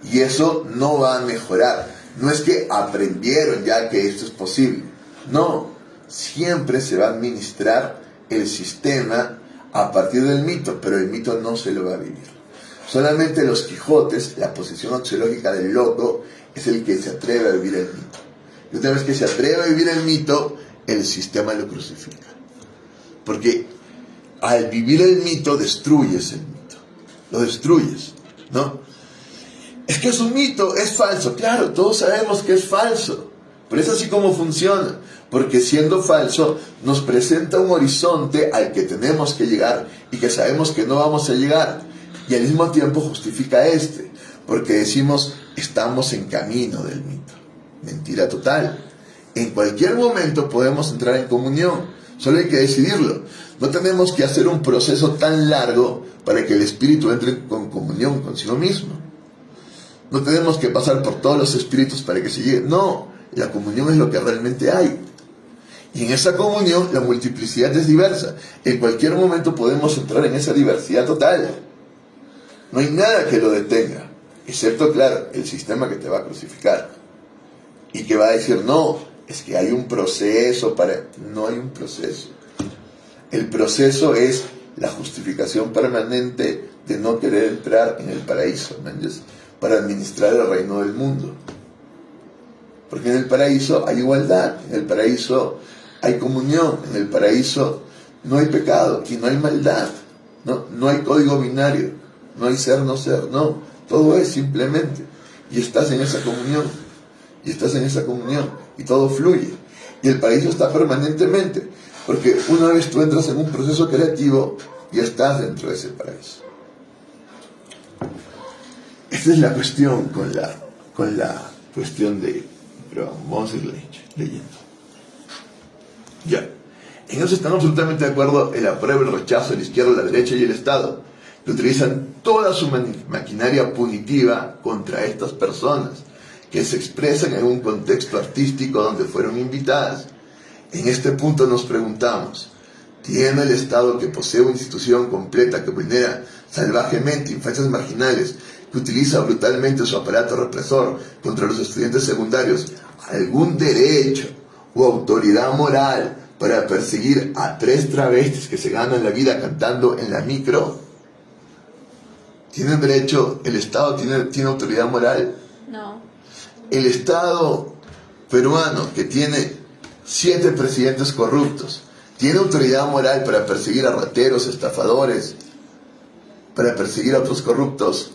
S3: Y eso no va a mejorar. No es que aprendieron ya que esto es posible. No, siempre se va a administrar el sistema a partir del mito, pero el mito no se lo va a vivir. Solamente los Quijotes, la posición axiológica del loco, es el que se atreve a vivir el mito. Y una vez que se atreve a vivir el mito, el sistema lo crucifica. Porque al vivir el mito, destruyes el mito. Lo destruyes, ¿no? Es que es un mito, es falso. Claro, todos sabemos que es falso. Pero es así como funciona. Porque siendo falso, nos presenta un horizonte al que tenemos que llegar y que sabemos que no vamos a llegar. Y al mismo tiempo justifica este. Porque decimos, estamos en camino del mito. Mentira total. En cualquier momento podemos entrar en comunión. Solo hay que decidirlo. No tenemos que hacer un proceso tan largo para que el espíritu entre en comunión consigo mismo. No tenemos que pasar por todos los espíritus para que se llegue. No, la comunión es lo que realmente hay. Y en esa comunión la multiplicidad es diversa. En cualquier momento podemos entrar en esa diversidad total. No hay nada que lo detenga. Excepto, claro, el sistema que te va a crucificar. Y que va a decir, no, es que hay un proceso para... No hay un proceso. El proceso es la justificación permanente de no querer entrar en el paraíso, ¿me entiendes? Para administrar el reino del mundo. Porque en el paraíso hay igualdad, en el paraíso hay comunión, en el paraíso no hay pecado, aquí no hay maldad, no hay código binario, no hay ser, no ser, no, todo es simplemente. Y estás en esa comunión, y todo fluye. Y el paraíso está permanentemente, porque una vez tú entras en un proceso creativo, ya estás dentro de ese paraíso. Esta es la cuestión con la cuestión de... Pero vamos a ir leyendo. Ya. En eso están absolutamente de acuerdo el apruebo, el rechazo, la izquierda, la derecha y el Estado, que utilizan toda su maquinaria punitiva contra estas personas, que se expresan en un contexto artístico donde fueron invitadas. En este punto nos preguntamos, ¿tiene el Estado, que posee una institución completa que vulnera salvajemente infancias marginales, que utiliza brutalmente su aparato represor contra los estudiantes secundarios, algún derecho o autoridad moral para perseguir a 3 travestis que se ganan la vida cantando en la micro? ¿Tienen derecho? ¿El Estado tiene autoridad moral?
S4: No.
S3: El Estado peruano, que tiene 7 presidentes corruptos, ¿tiene autoridad moral para perseguir a rateros, estafadores, para perseguir a otros corruptos?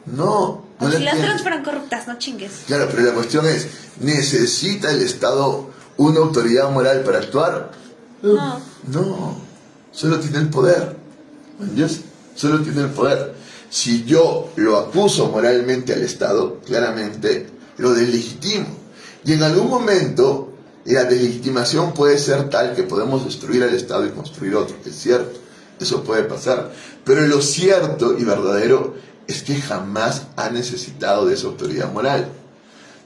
S3: No.
S5: Pues si las otras fueron corruptas, no chingues.
S3: Claro, pero la cuestión es, ¿necesita el Estado una autoridad moral para actuar?
S5: No.
S3: No, solo tiene el poder. ¿Entiendes? Solo tiene el poder. Si yo lo acuso moralmente al Estado, claramente lo deslegitimo. Y en algún momento la deslegitimación puede ser tal que podemos destruir al Estado y construir otro. Es cierto, eso puede pasar. Pero lo cierto y verdadero es que jamás ha necesitado de esa autoridad moral.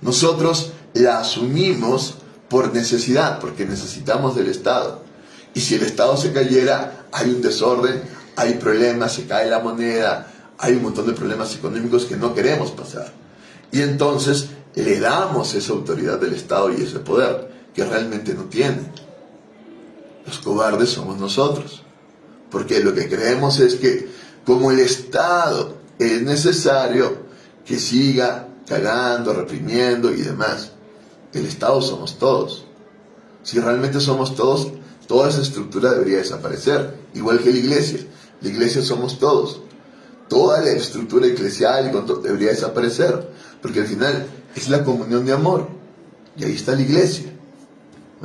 S3: Nosotros la asumimos por necesidad, porque necesitamos del Estado. Y si el Estado se cayera, hay un desorden, hay problemas, se cae la moneda, hay un montón de problemas económicos que no queremos pasar. Y entonces le damos esa autoridad del Estado y ese poder, que realmente no tiene. Los cobardes somos nosotros. Porque lo que creemos es que, como el Estado es necesario que siga cagando, reprimiendo y demás, el Estado somos todos. Si realmente somos todos, toda esa estructura debería desaparecer, igual que la iglesia. La iglesia somos todos. Toda la estructura eclesial debería desaparecer, porque al final es la comunión de amor, y ahí está la iglesia.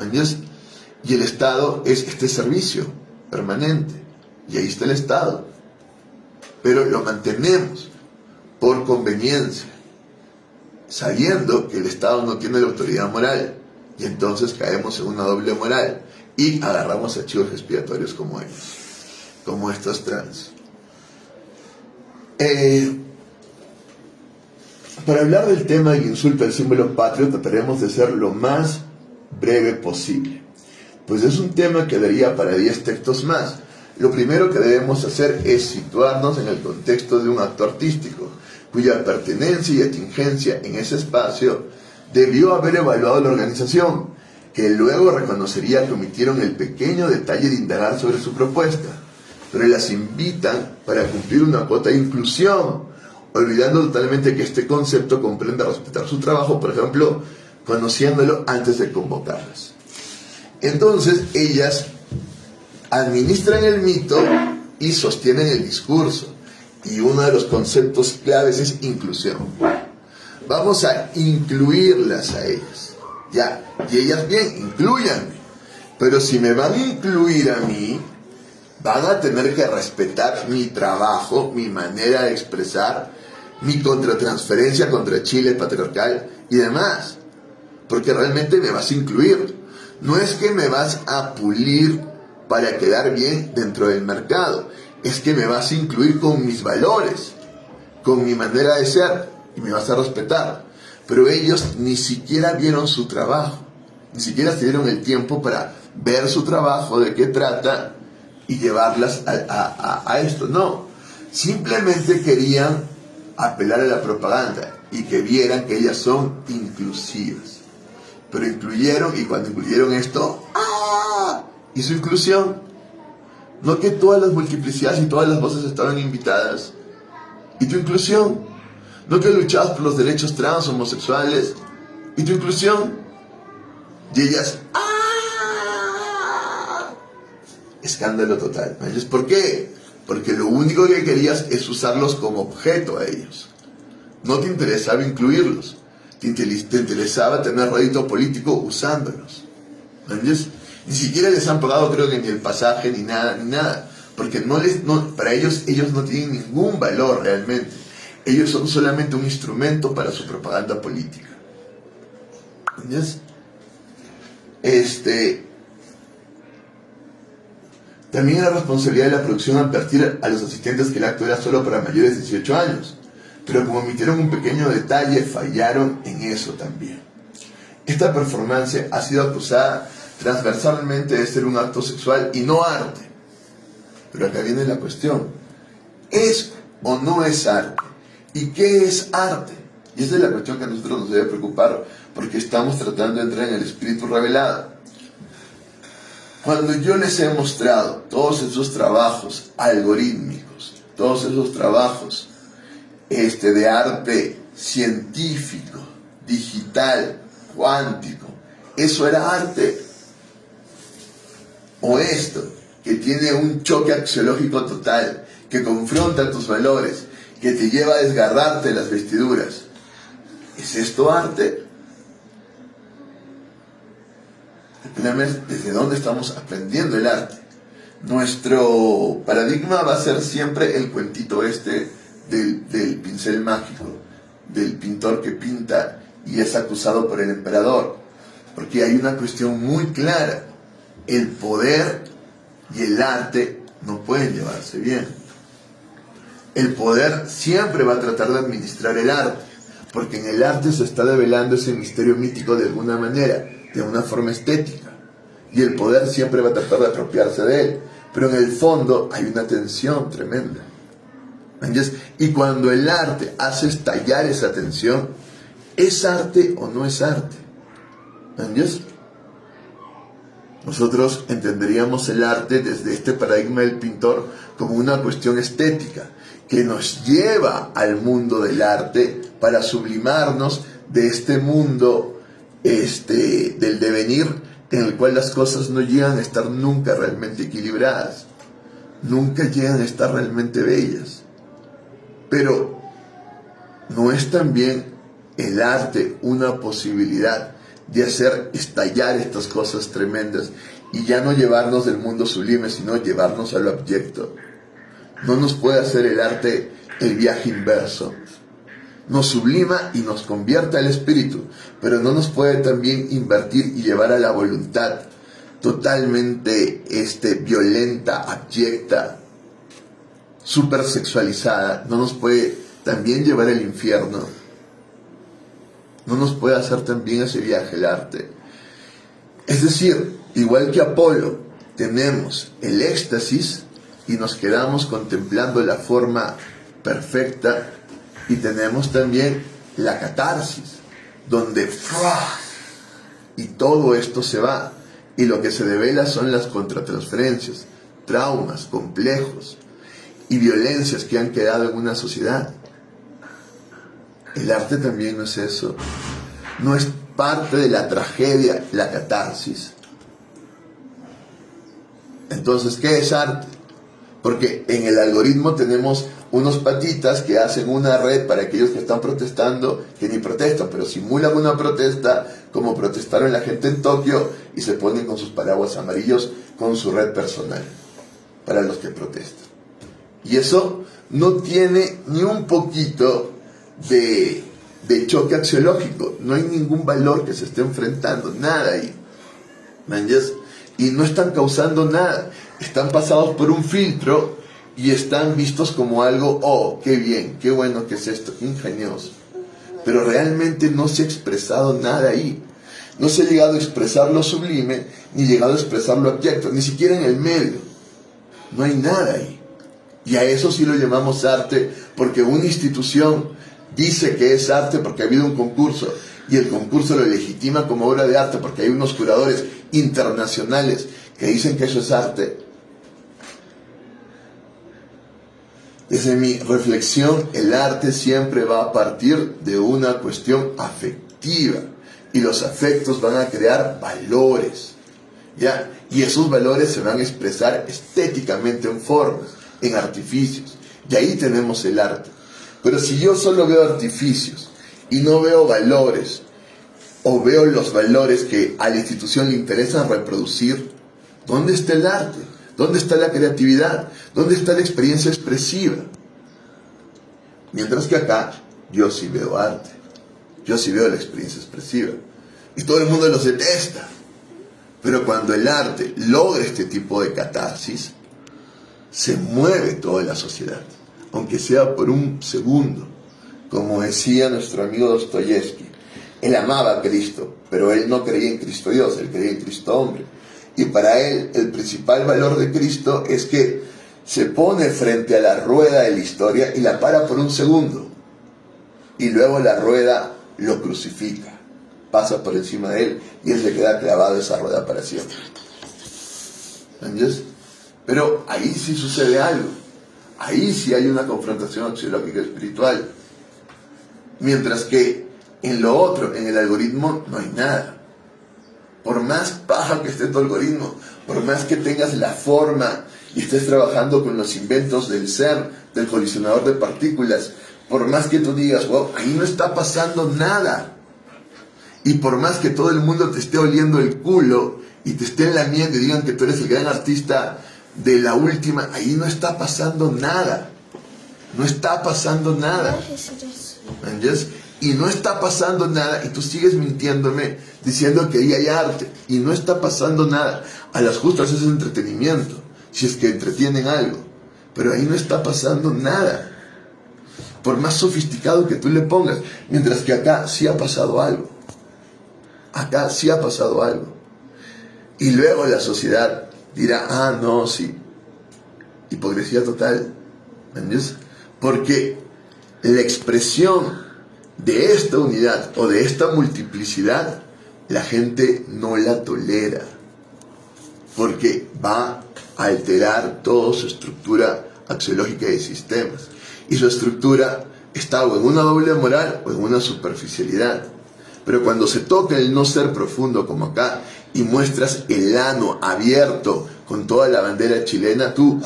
S3: ¿Entiendes? Y el Estado es este servicio permanente, y ahí está el Estado. Pero lo mantenemos por conveniencia, sabiendo que el Estado no tiene la autoridad moral, y entonces caemos en una doble moral y agarramos a chivos expiatorios como ellos, como estos trans. Para hablar del tema del insulto al símbolo patrio, trataremos de ser lo más breve posible, pues es un tema que daría para 10 textos más. Lo primero que debemos hacer es situarnos en el contexto de un acto artístico, cuya pertenencia y atingencia en ese espacio debió haber evaluado la organización, que luego reconocería que omitieron el pequeño detalle de indagar sobre su propuesta. pero las invitan para cumplir una cuota de inclusión, olvidando totalmente que este concepto comprende respetar su trabajo, por ejemplo, conociéndolo antes de convocarlas. Entonces, ellas administran el mito y sostienen el discurso. Y uno de los conceptos claves es inclusión. Vamos a incluirlas a ellas. Ya, y ellas bien, incluyanme. Pero si me van a incluir a mí, van a tener que respetar mi trabajo, mi manera de expresar, mi contratransferencia contra Chile patriarcal y demás. Porque realmente me vas a incluir. No es que me vas a pulir para quedar bien dentro del mercado. Es que me vas a incluir con mis valores, con mi manera de ser, y me vas a respetar. Pero ellos ni siquiera vieron su trabajo. Ni siquiera se dieron el tiempo para ver su trabajo, de qué trata, y llevarlas a esto. No, simplemente querían apelar a la propaganda y que vieran que ellas son inclusivas. Pero incluyeron, y cuando incluyeron esto, ¡ah!, hizo inclusión. No que todas las multiplicidades y todas las voces estaban invitadas. Y tu inclusión. No que luchabas por los derechos trans, homosexuales. Y tu inclusión. Y ellas, ¡ah!, escándalo total. ¿Sabes por qué? Porque lo único que querías es usarlos como objeto a ellos. No te interesaba incluirlos. Te interesaba tener rédito político usándolos. ¿Entiendes? Ni siquiera les han pagado, creo que ni el pasaje, ni nada. Porque para ellos no tienen ningún valor realmente. Ellos son solamente un instrumento para su propaganda política. ¿Entiendes? También era responsabilidad de la producción advertir a los asistentes que el acto era solo para mayores de 18 años. Pero como omitieron un pequeño detalle, fallaron en eso también. Esta performance ha sido acusada transversalmente de ser un acto sexual y no arte. Pero acá viene la cuestión. ¿Es o no es arte? ¿Y qué es arte? Y esa es la cuestión que a nosotros nos debe preocupar, porque estamos tratando de entrar en el espíritu revelado. Cuando yo les he mostrado todos esos trabajos algorítmicos, todos esos trabajos de arte científico, digital, cuántico, ¿eso era arte? O esto, que tiene un choque axiológico total, que confronta tus valores, que te lleva a desgarrarte las vestiduras, ¿es esto arte? El problema es desde dónde estamos aprendiendo el arte. Nuestro paradigma va a ser siempre el cuentito del pincel mágico, del pintor que pinta y es acusado por el emperador, porque hay una cuestión muy clara: el poder y el arte no pueden llevarse bien. El poder siempre va a tratar de administrar el arte, porque en el arte se está develando ese misterio mítico de alguna manera, de una forma estética, y el poder siempre va a tratar de apropiarse de él, pero en el fondo hay una tensión tremenda. ¿Entiendes? Y cuando el arte hace estallar esa tensión, ¿es arte o no es arte? ¿Entiendes? Nosotros entenderíamos el arte desde este paradigma del pintor como una cuestión estética que nos lleva al mundo del arte para sublimarnos de este mundo del devenir, en el cual las cosas no llegan a estar nunca realmente equilibradas, nunca llegan a estar realmente bellas. Pero ¿no es también el arte una posibilidad de hacer estallar estas cosas tremendas y ya no llevarnos del mundo sublime, sino llevarnos a lo abyecto? ¿No nos puede hacer el arte el viaje inverso? Nos sublima y nos convierte al espíritu, pero no nos puede también invertir y llevar a la voluntad totalmente violenta, abyecta, supersexualizada. No nos puede también llevar al infierno. No nos puede hacer también ese viaje el arte. Es decir, igual que Apolo, tenemos el éxtasis y nos quedamos contemplando la forma perfecta, y tenemos también la catarsis, donde y todo esto se va, y lo que se devela son las contratransferencias, traumas complejos y violencias que han quedado en una sociedad. El arte también no es eso. No es parte de la tragedia, la catarsis. Entonces, ¿qué es arte? Porque en el algoritmo tenemos unos patitas que hacen una red para aquellos que están protestando, que ni protestan, pero simulan una protesta, como protestaron la gente en Tokio, y se ponen con sus paraguas amarillos con su red personal para los que protestan. Y eso no tiene ni un poquito de choque axiológico, no hay ningún valor que se esté enfrentando, nada ahí. ¿Manjas? Y no están causando nada, están pasados por un filtro y están vistos como algo, oh, qué bien, qué bueno que es esto, qué ingenioso. Pero realmente no se ha expresado nada ahí. No se ha llegado a expresar lo sublime, ni llegado a expresar lo abyecto, ni siquiera en el medio. No hay nada ahí. Y a eso sí lo llamamos arte, porque una institución dice que es arte porque ha habido un concurso, y el concurso lo legitima como obra de arte porque hay unos curadores internacionales que dicen que eso es arte. Desde mi reflexión, el arte siempre va a partir de una cuestión afectiva, y los afectos van a crear valores, ¿ya? Y esos valores se van a expresar estéticamente en formas, en artificios, y ahí tenemos el arte. Pero si yo solo veo artificios y no veo valores, o veo los valores que a la institución le interesan reproducir, ¿dónde está el arte? ¿Dónde está la creatividad? ¿Dónde está la experiencia expresiva? Mientras que acá yo sí veo arte, yo sí veo la experiencia expresiva, y todo el mundo los detesta. Pero cuando el arte logra este tipo de catarsis, se mueve toda la sociedad, aunque sea por un segundo. Como decía nuestro amigo Dostoyevsky, él amaba a Cristo, pero él no creía en Cristo Dios, él creía en Cristo hombre. Y para él el principal valor de Cristo es que se pone frente a la rueda de la historia y la para por un segundo. Y luego la rueda lo crucifica, pasa por encima de él y él se queda clavado esa rueda para siempre. ¿Entiendes? Pero ahí sí sucede algo. Ahí sí hay una confrontación axiológica espiritual. Mientras que en lo otro, en el algoritmo, no hay nada. Por más paja que esté tu algoritmo, por más que tengas la forma y estés trabajando con los inventos del CERN, del colisionador de partículas, por más que tú digas, wow, ahí no está pasando nada. Y por más que todo el mundo te esté oliendo el culo y te estén lamiendo y digan que tú eres el gran artista de la última, ahí no está pasando nada. No está pasando nada. ¿Entiendes? Y no está pasando nada y tú sigues mintiéndome diciendo que ahí hay arte y no está pasando nada. A las justas es entretenimiento, si es que entretienen algo, pero ahí no está pasando nada, por más sofisticado que tú le pongas. Mientras que acá sí ha pasado algo, acá sí ha pasado algo. Y luego la sociedad dirá, ah, no, sí, hipocresía total. ¿Entiendes? Porque la expresión de esta unidad o de esta multiplicidad, la gente no la tolera, porque va a alterar toda su estructura axiológica de sistemas, y su estructura está o en una doble moral o en una superficialidad. Pero cuando se toca el no ser profundo como acá y muestras el ano abierto con toda la bandera chilena, tú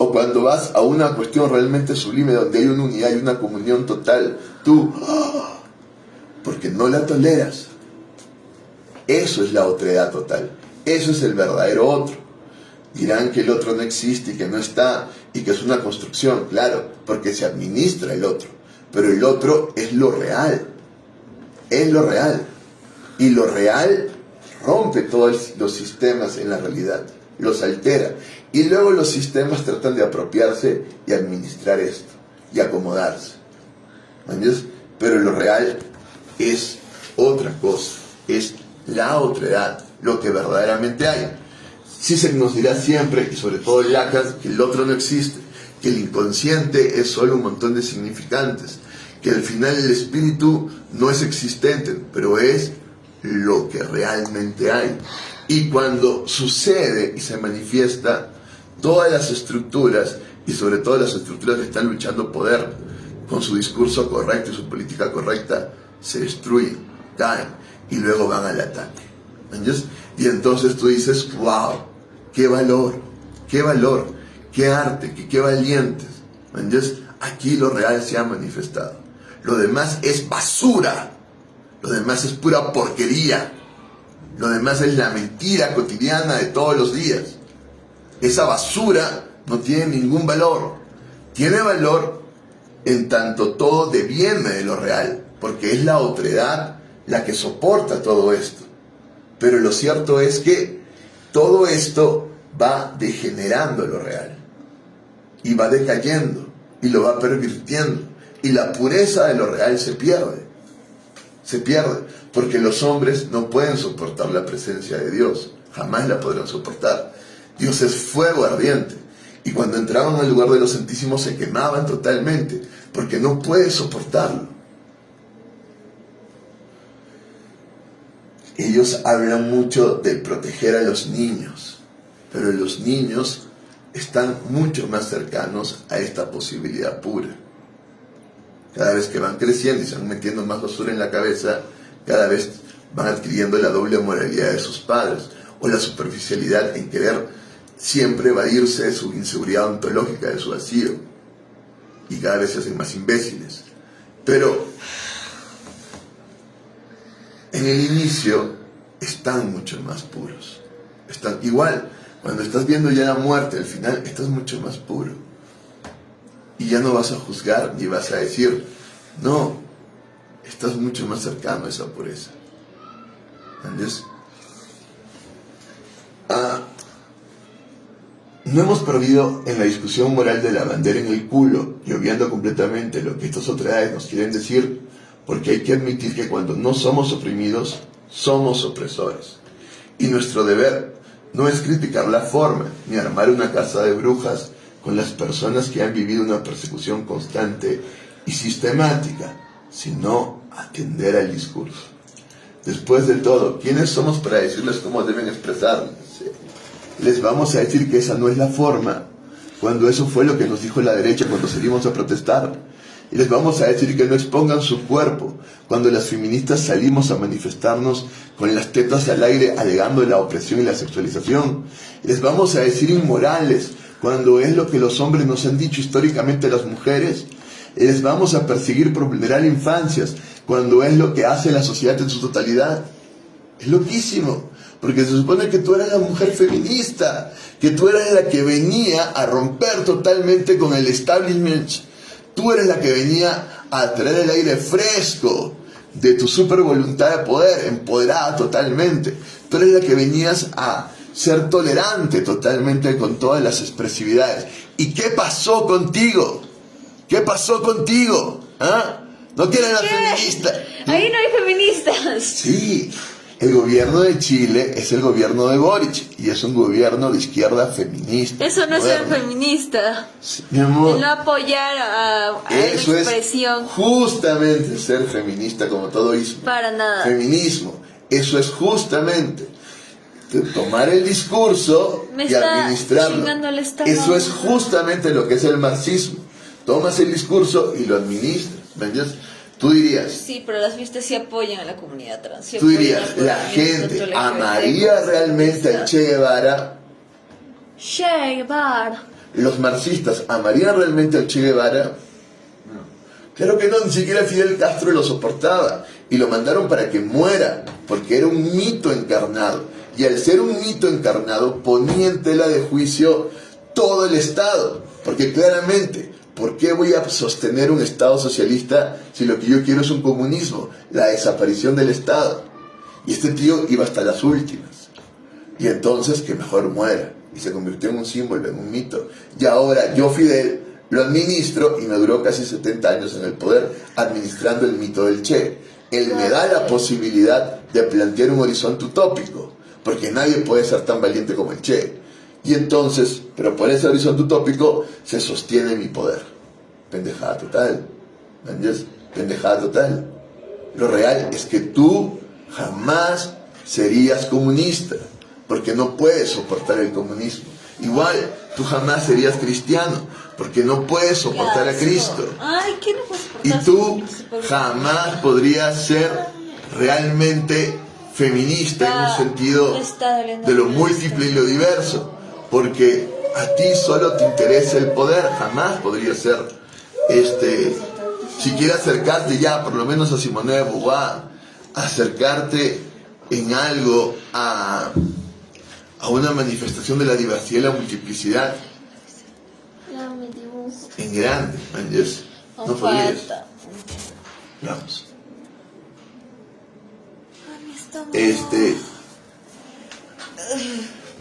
S3: o cuando vas a una cuestión realmente sublime donde hay una unidad y una comunión total, tú, porque no la toleras. Eso es la otredad total, eso es el verdadero otro. Dirán que el otro no existe y que no está y que es una construcción, claro, porque se administra el otro, pero el otro es lo real, es lo real, y lo real rompe todos los sistemas en la realidad, los altera, y luego los sistemas tratan de apropiarse y administrar esto y acomodarse. ¿Entiendes? Pero lo real es otra cosa, es la otredad, lo que verdaderamente hay. Sí se nos dirá siempre, y sobre todo Lacan, que el otro no existe, que el inconsciente es solo un montón de significantes, que al final el espíritu no es existente, pero es lo que realmente hay. Y cuando sucede y se manifiesta, todas las estructuras, y sobre todo las estructuras que están luchando poder, con su discurso correcto y su política correcta, se destruyen, caen, y luego van al ataque. ¿Entiendes? Y entonces tú dices, wow, qué valor, qué arte, qué valientes. ¿Entiendes? Aquí lo real se ha manifestado. Lo demás es basura. Lo demás es pura porquería. Lo demás es la mentira cotidiana de todos los días. Esa basura no tiene ningún valor. Tiene valor en tanto todo deviene de lo real, porque es la otredad la que soporta todo esto. Pero lo cierto es que todo esto va degenerando lo real. Y va decayendo. Y lo va pervirtiendo. Y la pureza de lo real se pierde. Se pierde. Porque los hombres no pueden soportar la presencia de Dios. Jamás la podrán soportar. Dios es fuego ardiente. Y cuando entraban al lugar de los santísimos se quemaban totalmente. Porque no puede soportarlo. Ellos hablan mucho de proteger a los niños. Pero los niños están mucho más cercanos a esta posibilidad pura. Cada vez que van creciendo y se van metiendo más basura en la cabeza, cada vez van adquiriendo la doble moralidad de sus padres, o la superficialidad en querer siempre evadirse de su inseguridad ontológica, de su vacío, y cada vez se hacen más imbéciles. Pero en el inicio están mucho más puros. Están igual. Cuando estás viendo ya la muerte, al final estás mucho más puro. Y ya no vas a juzgar ni vas a decir, no, estás mucho más cercano a esa pureza. ¿Entiendes? No hemos perdido en la discusión moral de la bandera en el culo y obviando completamente lo que estas otredades nos quieren decir, porque hay que admitir que cuando no somos oprimidos, somos opresores. Y nuestro deber no es criticar la forma, ni armar una casa de brujas con las personas que han vivido una persecución constante y sistemática, sino atender al discurso. Después de todo, ¿quiénes somos para decirles cómo deben expresarse? Les vamos a decir que esa no es la forma, cuando eso fue lo que nos dijo la derecha cuando salimos a protestar. Y les vamos a decir que no expongan su cuerpo, cuando las feministas salimos a manifestarnos con las tetas al aire alegando la opresión y la sexualización. Y les vamos a decir inmorales, cuando es lo que los hombres nos han dicho históricamente a las mujeres. Y les vamos a perseguir por vulnerar infancias, cuando es lo que hace la sociedad en su totalidad. Es loquísimo, porque se supone que tú eras la mujer feminista, que tú eras la que venía a romper totalmente con el establishment. Tú eres la que venía a traer el aire fresco de tu super voluntad de poder, empoderada totalmente. Tú eres la que venías a ser tolerante totalmente con todas las expresividades. ¿Y qué pasó contigo? ¿Qué pasó contigo? ¿Ah? ¿No quieres la feminista?
S5: Ahí no hay feministas.
S3: Sí. El gobierno de Chile es el gobierno de Boric y es un gobierno de izquierda feminista.
S5: Eso no es ser
S3: moderno.
S5: feminista.
S3: Sí, mi amor.
S5: El no apoyar a la
S3: Eso
S5: expresión.
S3: es justamente ser feminista como todo ismo.
S5: Para nada.
S3: Feminismo. Eso es justamente tomar el discurso
S5: Me
S3: y
S5: está
S3: administrarlo.
S5: chingando el estómago.
S3: Eso es justamente lo que es el marxismo. Tomas el discurso y lo administras. ¿Me entiendes? Tú dirías,
S5: Sí, pero las fiestas sí apoyan a la comunidad trans. Sí
S3: tú
S5: apoyan
S3: dirías,
S5: al
S3: la
S5: movimiento
S3: gente
S5: LGBT+.
S3: amaría realmente al Che Guevara.
S5: Che Guevara.
S3: ¿Los marxistas amarían realmente al Che Guevara? Claro que no, ni siquiera Fidel Castro lo soportaba y lo mandaron para que muera, porque era un mito encarnado. Y al ser un mito encarnado, ponía en tela de juicio todo el Estado, porque claramente, ¿por qué voy a sostener un Estado socialista si lo que yo quiero es un comunismo? La desaparición del Estado. Y este tío iba hasta las últimas. Y entonces que mejor muera. Y se convirtió en un símbolo, en un mito. Y ahora yo, Fidel, lo administro y me duró casi 70 años en el poder administrando el mito del Che. Él me da la posibilidad de plantear un horizonte utópico, porque nadie puede ser tan valiente como el Che. Y entonces, pero por ese horizonte utópico se sostiene mi poder. Pendejada total. ¿Entiendes? Pendejada total. Lo real es que tú jamás serías comunista, porque no puedes soportar el comunismo. Igual, tú jamás serías cristiano, porque no puedes soportar a Cristo.
S5: Ay, ¿qué no puedes
S3: Y
S5: soportar?
S3: tú jamás podrías ser realmente feminista en un sentido de lo múltiple y lo diverso, porque a ti solo te interesa el poder. Jamás podrías ser, si quieres acercarte ya, por lo menos a Simone de Beauvoir, acercarte en algo a una manifestación de la diversidad y la multiplicidad en grande, man, yes. No podrías. Vamos.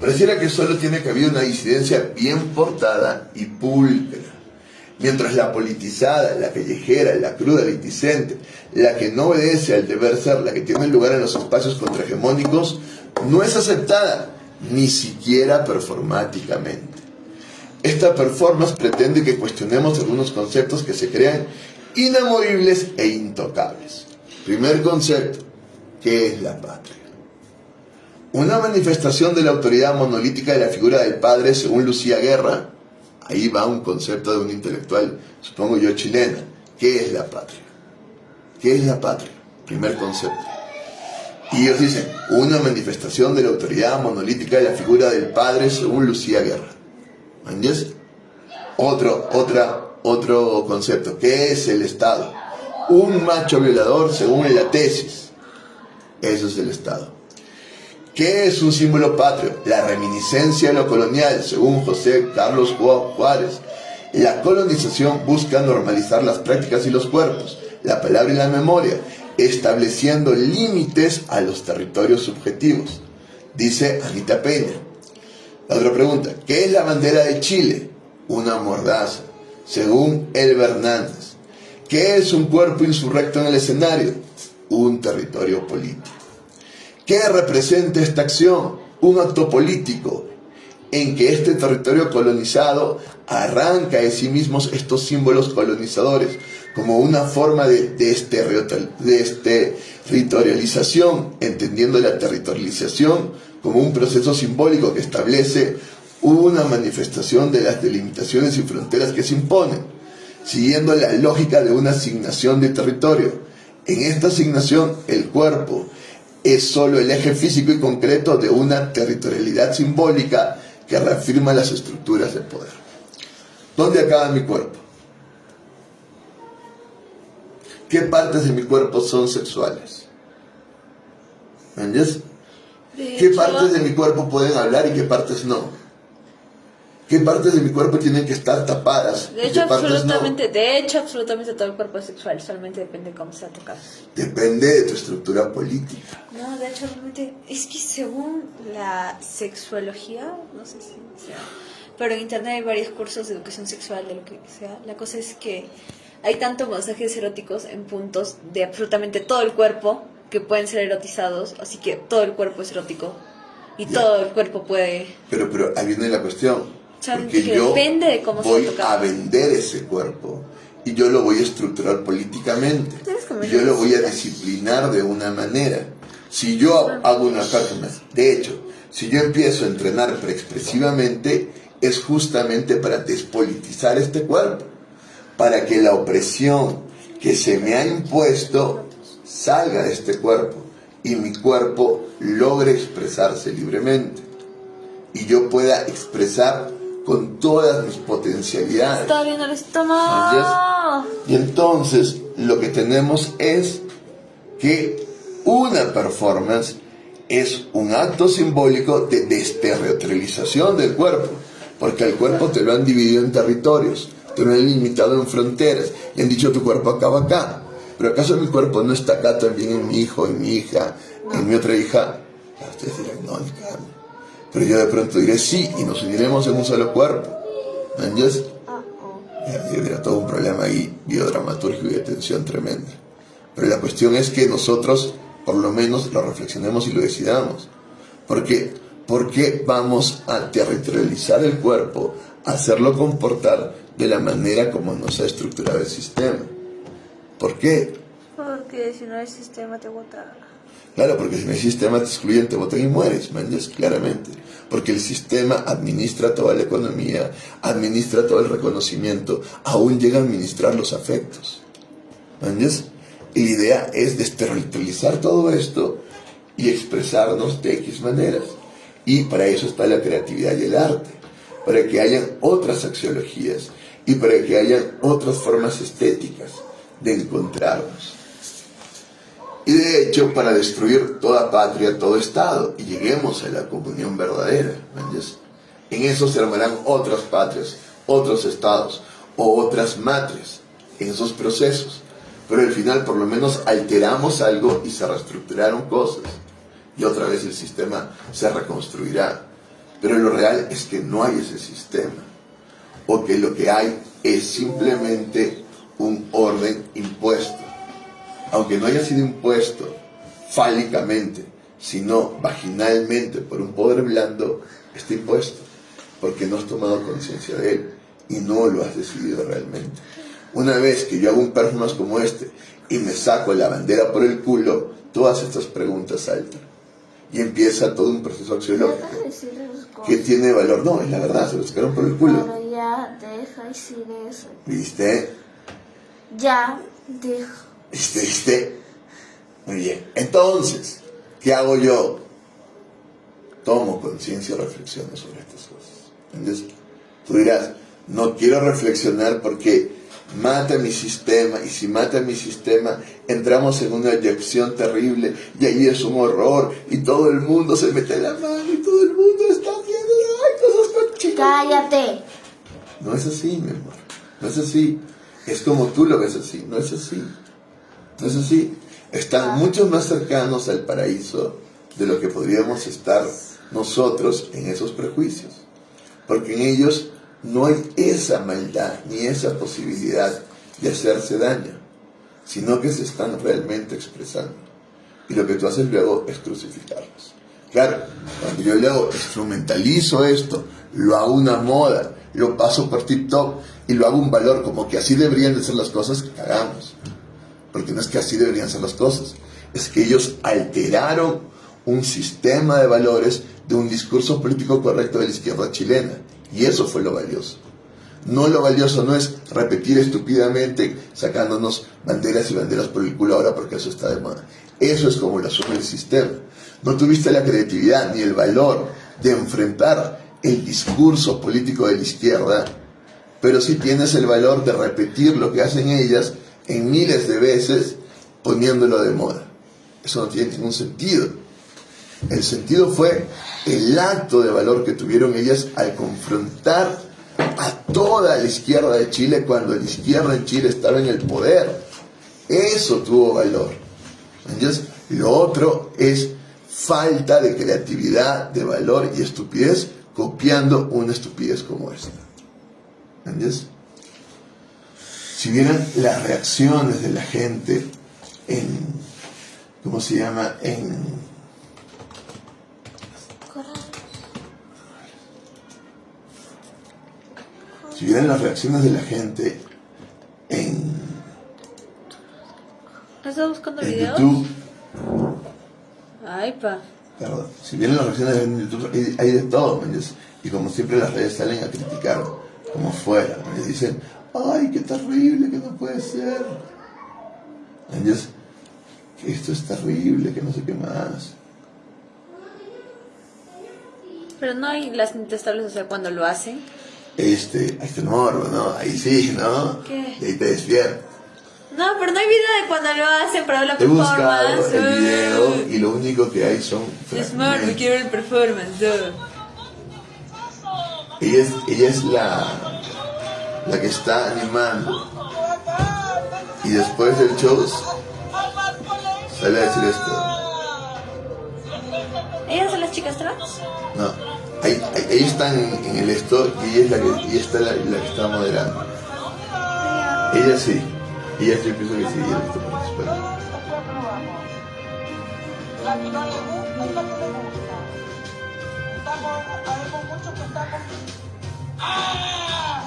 S3: Pareciera que solo tiene que haber una disidencia bien portada y pulcra, mientras la politizada, la callejera, la cruda, la indecente, la que no obedece al deber ser, la que tiene lugar en los espacios contrahegemónicos, no es aceptada, ni siquiera performáticamente. Esta performance pretende que cuestionemos algunos conceptos que se crean inamovibles e intocables. Primer concepto, ¿qué es la patria? Una manifestación de la autoridad monolítica de la figura del padre, según Lucía Guerra. Ahí va un concepto de un intelectual, supongo yo, chilena. ¿Qué es la patria? ¿Qué es la patria? Primer concepto. Y ellos dicen, una manifestación de la autoridad monolítica de la figura del padre, según Lucía Guerra. ¿Entiendes? Otro concepto. ¿Qué es el Estado? Un macho violador, según la tesis. Eso es el Estado. ¿Qué es un símbolo patrio? La reminiscencia de lo colonial, según José Carlos Juárez. La colonización busca normalizar las prácticas y los cuerpos, la palabra y la memoria, estableciendo límites a los territorios subjetivos, dice Anita Peña. La otra pregunta, ¿qué es la bandera de Chile? Una mordaza, según Elber Hernández. ¿Qué es un cuerpo insurrecto en el escenario? Un territorio político. ¿Qué representa esta acción? Un acto político en que este territorio colonizado arranca de sí mismos estos símbolos colonizadores como una forma de territorialización, entendiendo la territorialización como un proceso simbólico que establece una manifestación de las delimitaciones y fronteras que se imponen, siguiendo la lógica de una asignación de territorio. En esta asignación, el cuerpo es solo el eje físico y concreto de una territorialidad simbólica que reafirma las estructuras de poder. ¿Dónde acaba mi cuerpo? ¿Qué partes de mi cuerpo son sexuales? ¿Entiendes? ¿Qué partes de mi cuerpo pueden hablar y qué partes no? ¿Qué partes de mi cuerpo tienen que estar tapadas?
S5: De hecho, absolutamente todo el cuerpo es sexual, solamente depende de cómo sea tocado.
S3: Depende de tu estructura política.
S5: No, de hecho, realmente, es que según la sexuología, no sé si sea, pero en internet hay varios cursos de educación sexual, de lo que sea. La cosa es que hay tanto masajes eróticos en puntos de absolutamente todo el cuerpo que pueden ser erotizados, así que todo el cuerpo es erótico y
S3: Ya.
S5: todo el cuerpo puede...
S3: Pero ahí viene la cuestión.
S5: O sea,
S3: Porque
S5: que
S3: yo
S5: depende de cómo
S3: voy
S5: sea tocado.
S3: a vender ese cuerpo y yo lo voy a estructurar políticamente y yo lo voy a disciplinar de una manera. Si yo hago una cárcel, de hecho, si yo empiezo a entrenar preexpresivamente, es justamente para despolitizar este cuerpo, para que la opresión que se me ha impuesto salga de este cuerpo y mi cuerpo logre expresarse libremente y yo pueda expresar con todas mis potencialidades.
S5: Está bien el estómago.
S3: Y entonces lo que tenemos es que una performance es un acto simbólico de desterritorialización del cuerpo, porque el cuerpo te lo han dividido en territorios, te lo han limitado en fronteras y han dicho tu cuerpo acaba acá. Pero ¿acaso mi cuerpo no está acá también en mi hijo, en mi hija, en mi otra hija? Ustedes dirán, no, ni cagando. Pero yo de pronto diré sí y nos uniremos en un solo cuerpo. ¿Entiendes? Y hubiera todo un problema ahí biodramatúrgico y de tensión tremenda. Pero la cuestión es que nosotros por lo menos lo reflexionemos y lo decidamos. ¿Por qué? Porque vamos a territorializar el cuerpo, a hacerlo comportar de la manera como nos ha estructurado el sistema. ¿Por qué?
S5: Porque si no el sistema te bota.
S3: Claro, porque si no hay sistema te excluyen, te votan y mueres, ¿me entiendes? Claramente. Porque el sistema administra toda la economía, administra todo el reconocimiento, aún llega a administrar los afectos. ¿Me entiendes? Y la idea es desterritorializar todo esto y expresarnos de X maneras. Y para eso está la creatividad y el arte, para que hayan otras axiologías y para que hayan otras formas estéticas de encontrarnos. Y de hecho, para destruir toda patria, todo Estado, y lleguemos a la comunión verdadera, ¿entiendes? En eso se armarán otras patrias, otros estados o otras matrias en esos procesos. Pero al final por lo menos alteramos algo y se reestructuraron cosas. Y otra vez el sistema se reconstruirá. Pero lo real es que no hay ese sistema. O que lo que hay es simplemente un orden impuesto. Aunque no haya sido impuesto fálicamente, sino vaginalmente por un poder blando, está impuesto. Porque no has tomado conciencia de él y no lo has decidido realmente. Una vez que yo hago un performance como este y me saco la bandera por el culo, todas estas preguntas saltan. Y empieza todo un proceso axiológico que tiene valor. No, es la verdad, se lo sacaron por el culo.
S6: Pero ya, deja decir eso.
S3: ¿Viste?
S6: Ya, deja.
S3: ¿Viste? Muy bien. Entonces, ¿qué hago yo? Tomo conciencia y reflexiono sobre estas cosas. ¿Entiendes? Tú dirás, no quiero reflexionar porque mata mi sistema, y si mata mi sistema entramos en una eyección terrible y ahí es un horror y todo el mundo se mete la mano y todo el mundo está haciendo cosas con chicos.
S6: Cállate.
S3: No es así, mi amor, no es así. Es como tú lo ves así, no es así. No es así. Están mucho más cercanos al paraíso de lo que podríamos estar nosotros en esos prejuicios, porque en ellos no hay esa maldad ni esa posibilidad de hacerse daño, sino que se están realmente expresando. Y lo que tú haces luego es crucificarlos. Claro, cuando yo luego instrumentalizo esto, lo hago una moda, lo paso por TikTok y lo hago un valor, como que así deberían de ser las cosas, que cagamos. Porque no es que así deberían ser las cosas, es que ellos alteraron un sistema de valores de un discurso político correcto de la izquierda chilena. Y eso fue lo valioso. No, lo valioso no es repetir estúpidamente sacándonos banderas y banderas por el culo ahora porque eso está de moda. Eso es como lo asume el sistema. No tuviste la creatividad ni el valor de enfrentar el discurso político de la izquierda, pero sí tienes el valor de repetir lo que hacen ellas en miles de veces poniéndolo de moda. Eso no tiene ningún sentido. El sentido fue el acto de valor que tuvieron ellas al confrontar a toda la izquierda de Chile cuando la izquierda en Chile estaba en el poder. Eso tuvo valor. ¿Entiendes? Lo otro es falta de creatividad, de valor y estupidez, copiando una estupidez como esta. ¿Entiendes? Si vieran las reacciones de la gente en, ¿cómo se llama? Si vieran las reacciones de la gente en
S5: ¿Estás buscando
S3: en
S5: videos?
S3: YouTube,
S5: Ay, pa.
S3: perdón, si vieran las reacciones en YouTube, hay de todo, ¿me entiendes? Y como siempre las redes salen a criticar como fuera, ¿me dicen, ay, qué terrible, que no puede ser, ¿me entiendes? Que esto es terrible, que no sé qué más.
S5: Pero no hay las intestables, o sea, cuando lo hacen.
S3: Ahí está el morbo, ¿no? Ahí sí, ¿no?
S5: ¿Qué?
S3: Y ahí te despiertas.
S5: No, pero no hay video de cuando lo hacen para ver la
S3: He buscado
S5: performance.
S3: el video y lo único que hay son
S5: Es Marvel,
S3: fragmentos.
S5: quiero ver el performance.
S3: Ella es la que está animando. Y después del show sale a decir esto.
S5: ¿Ellas son las chicas trans?
S3: No, ahí están en el store y ella es la que está moderando. Ella sí. Ella yo pienso que sí, ella está participando.
S7: La que no le gusta y la que le gusta. Habemos muchos que estamos. ¡Ah!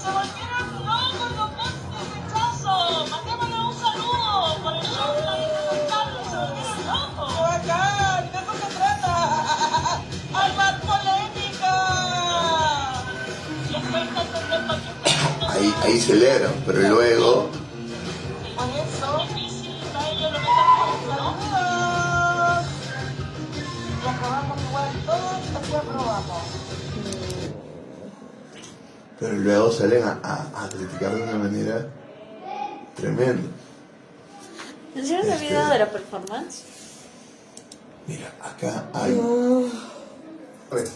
S7: Se volvieron locos los meses de rechazo. Mandémosle un saludo por el show de la Virgen Carlos. Se volvieron locos.
S3: ahí celebran, pero luego
S7: Y por eso, a ellos lo que están saludos. Y aprobamos igual todos, aquí aprobamos.
S3: pero luego salen a criticar de una manera tremenda.
S5: ¿En serio se olvidado de la performance?
S3: Mira, acá hay... A ver.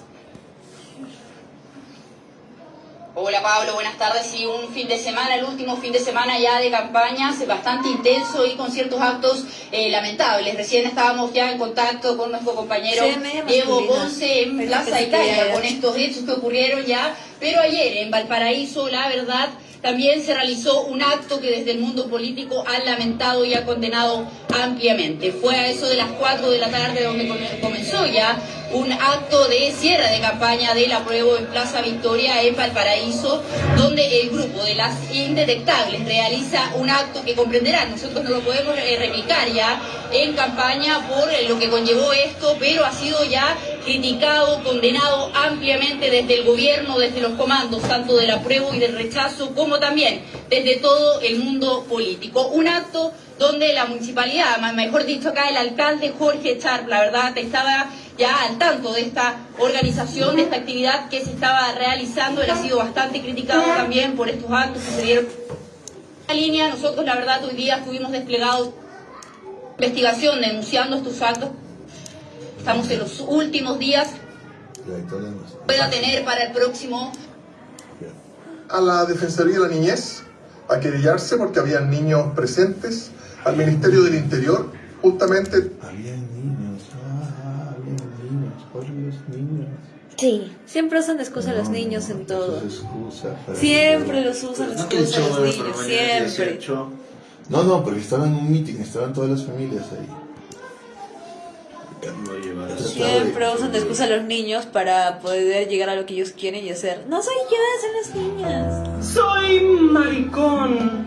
S8: Hola Pablo, buenas tardes. Sí, un fin de semana, el último fin de semana ya de campaña, bastante intenso y con ciertos actos lamentables. Recién estábamos ya en contacto con nuestro compañero Diego Ponce en Plaza Italia con estos hechos que ocurrieron ya, pero ayer en Valparaíso, la verdad, también se realizó un acto que desde el mundo político han lamentado y ha condenado ampliamente. Fue a eso de las 4 de la tarde donde comenzó ya un acto de cierre de campaña del apruebo en Plaza Victoria en Valparaíso, donde el grupo de las Indetectables realiza un acto que comprenderán, nosotros no lo podemos replicar ya en campaña por lo que conllevó esto, pero ha sido ya criticado, condenado ampliamente desde el gobierno, desde los comandos, tanto del apruebo y del rechazo, como también desde todo el mundo político. Un acto donde la municipalidad, mejor dicho acá el alcalde Jorge Sharp, la verdad estaba ya al tanto de esta organización, de esta actividad que se estaba realizando. Él ha sido bastante criticado también por estos actos que se dieron en la línea. Nosotros la verdad hoy día estuvimos desplegados investigación denunciando estos actos. Estamos en los últimos días. Pueda tener para el próximo.
S9: A la Defensoría de la Niñez a querellarse porque había niños presentes, al Ministerio del Interior, justamente.
S3: Había niños, por los niños.
S4: Sí. Siempre usan de excusa a los niños en todo.
S3: Excusa
S4: Siempre los usan de excusa a los niños, siempre.
S3: No, porque estaban en un meeting, estaban todas las familias ahí.
S4: Siempre usan de excusa a los niños para poder llegar a lo que ellos quieren y hacer. No soy yo, son las niñas.
S10: Soy maricón,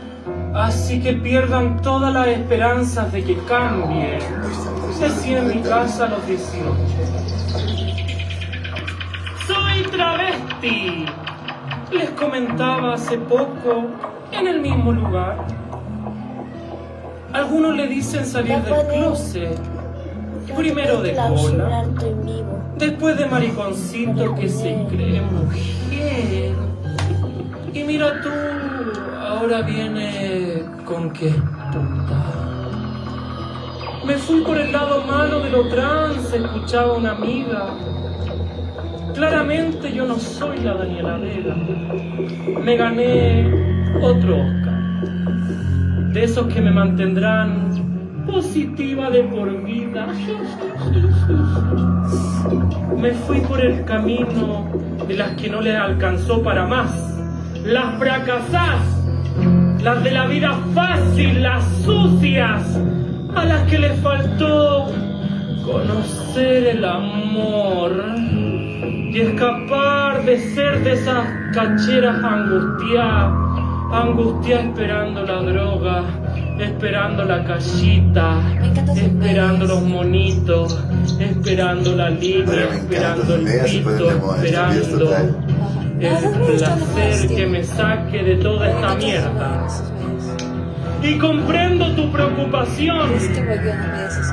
S10: así que pierdan todas las esperanzas de que cambie. Decí en mi casa a los 18. Soy travesti. Les comentaba hace poco en el mismo lugar. Algunos le dicen salir del closet. Primero de cola, después de mariconcito que se cree mujer. Y mira tú, ahora viene con que es puta. Me fui por el lado malo de lo trans, escuchaba a una amiga. Claramente yo no soy la Daniela Vega. Me gané otro Oscar. De esos que me mantendrán positiva de por vida. Me fui por el camino de las que no les alcanzó para más. Las fracasadas, las de la vida fácil, las sucias, a las que les faltó conocer el amor y escapar de ser de esas cacheras angustiadas esperando la droga, esperando la callita, esperando los monitos, esperando la línea, esperando el pito, esperando el placer que me saque de toda esta mierda. Y comprendo tu preocupación,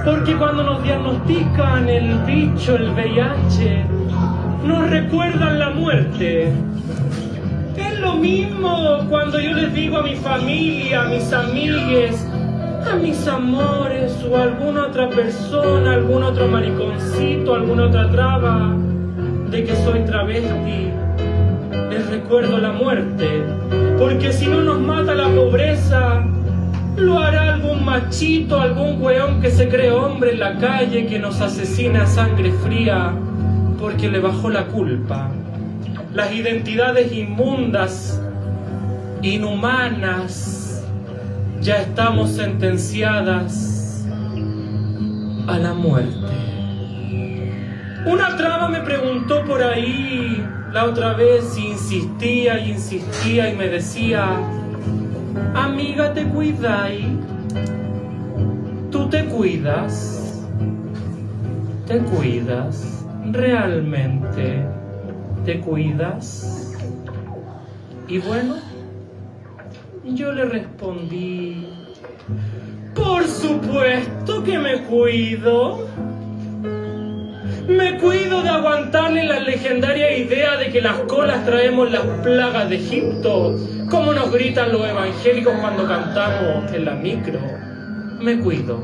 S10: porque cuando nos diagnostican el bicho, el VIH, nos recuerdan la muerte. Es lo mismo cuando yo les digo a mi familia, a mis amigues, a mis amores o a alguna otra persona, algún otro mariconcito, alguna otra traba, de que soy travesti. Les recuerdo la muerte, porque si no nos mata la pobreza, lo hará algún machito, algún weón que se cree hombre en la calle, que nos asesina a sangre fría porque le bajó la culpa. Las identidades inmundas, inhumanas, ya estamos sentenciadas a la muerte. Una traba me preguntó por ahí la otra vez, insistía y insistía y me decía: amiga, ¿te cuidáis? ¿Tú te cuidas? ¿Te cuidas? ¿Realmente te cuidas? Y bueno, Yo le respondí, por supuesto que me cuido. Me cuido de aguantarle la legendaria idea de que las colas traemos las plagas de Egipto, como nos gritan los evangélicos cuando cantamos en la micro. Me cuido.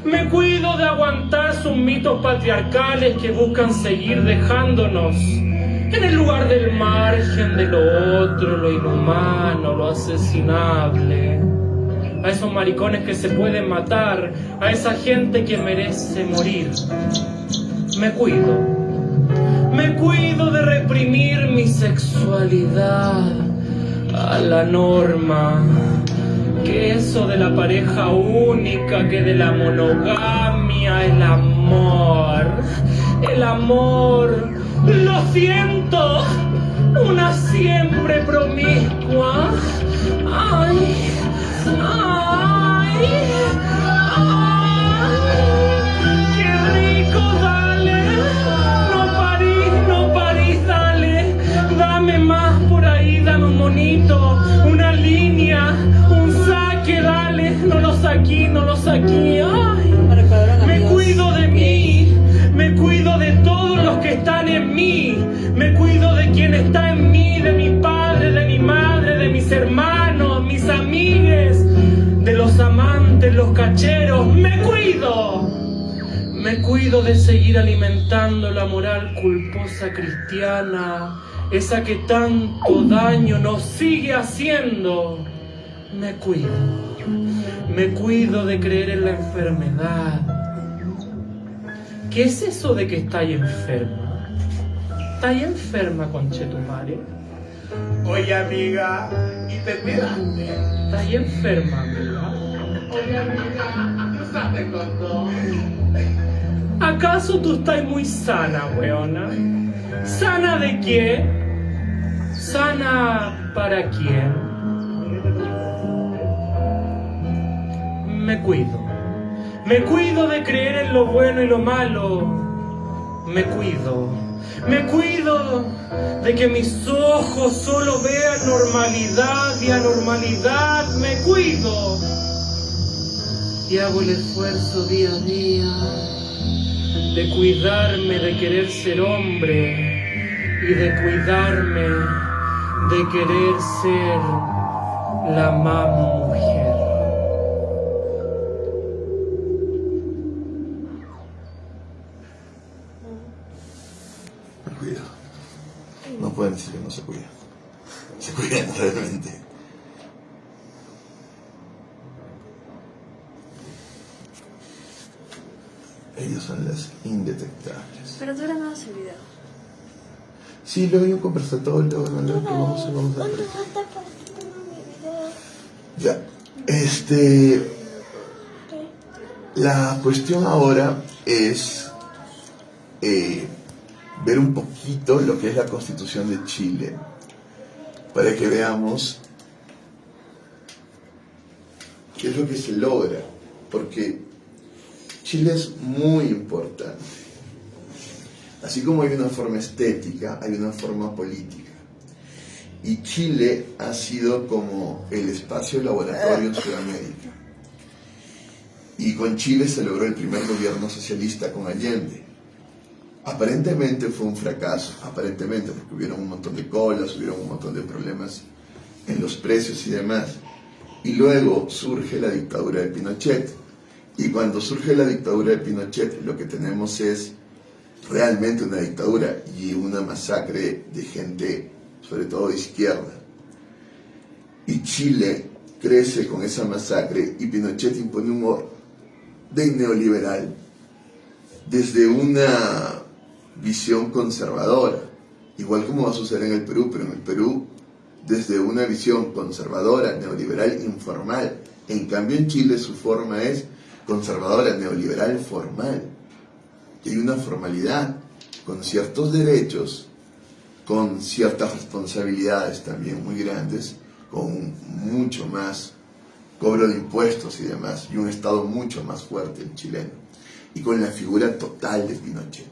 S10: Me cuido de aguantar sus mitos patriarcales que buscan seguir dejándonos en el lugar del margen de lo otro, lo inhumano, lo asesinable. A esos maricones que se pueden matar, a esa gente que merece morir. Me cuido. Me cuido de reprimir mi sexualidad a la norma. Que eso de la pareja única, que de la monogamia, el amor. El amor, lo siento, una siempre promiscua. Ay. ¡Ay! ¡Ay! ¡Qué rico! Dale. No parís, dale. Dame más por ahí, dame un monito, una línea, un saque, dale. No lo saqué. ¡Ay! Me cuido de mí. Me cuido de todos los que están en mí. Me cuido de quien está en mí, de mi padre, de mi madre, de mis hermanos, mis amigues, de los amantes, los cacheros. Me cuido. Me cuido de seguir alimentando la moral culposa cristiana, esa que tanto daño nos sigue haciendo. Me cuido. Me cuido de creer en la enfermedad. ¿Qué es eso de que estáis enferma? ¿Estáis enferma, conchetumare?
S11: Oye, amiga, ¿y te enteraste?
S10: ¿Estáis enferma, amiga?
S11: Oye, amiga, usaste condón.
S10: ¿Acaso tú estás muy sana, weona? ¿Sana de qué? ¿Sana para quién? Me cuido. Me cuido de creer en lo bueno y lo malo. Me cuido. Me cuido de que mis ojos solo vean normalidad y anormalidad. Me cuido. Y hago el esfuerzo día a día de cuidarme, de querer ser hombre y de cuidarme, de querer ser la más mujer.
S3: Me cuido. No pueden decir que no se cuidan. Se cuidan realmente. Ellos son las indetectables.
S5: Pero dura más el video.
S3: Sí, luego hay un conversatorio, luego que vamos a ver. Ya. La cuestión ahora es ver un poquito lo que es la Constitución de Chile, para que veamos qué es lo que se logra, porque Chile es muy importante. Así como hay una forma estética, hay una forma política. Y Chile ha sido como el espacio laboratorio en Sudamérica. Y con Chile se logró el primer gobierno socialista con Allende. Aparentemente fue un fracaso, aparentemente, porque hubieron un montón de colas, hubieron un montón de problemas en los precios y demás. Y luego surge la dictadura de Pinochet. Y cuando surge la dictadura de Pinochet, lo que tenemos es realmente una dictadura y una masacre de gente, sobre todo de izquierda. Y Chile crece con esa masacre y Pinochet impone un orden neoliberal desde una visión conservadora, igual como va a suceder en el Perú, pero en el Perú desde una visión conservadora, neoliberal, informal. En cambio en Chile su forma es conservadora, neoliberal, formal. Y hay una formalidad, con ciertos derechos, con ciertas responsabilidades también muy grandes, con mucho más cobro de impuestos y demás, y un Estado mucho más fuerte el chileno, y con la figura total de Pinochet,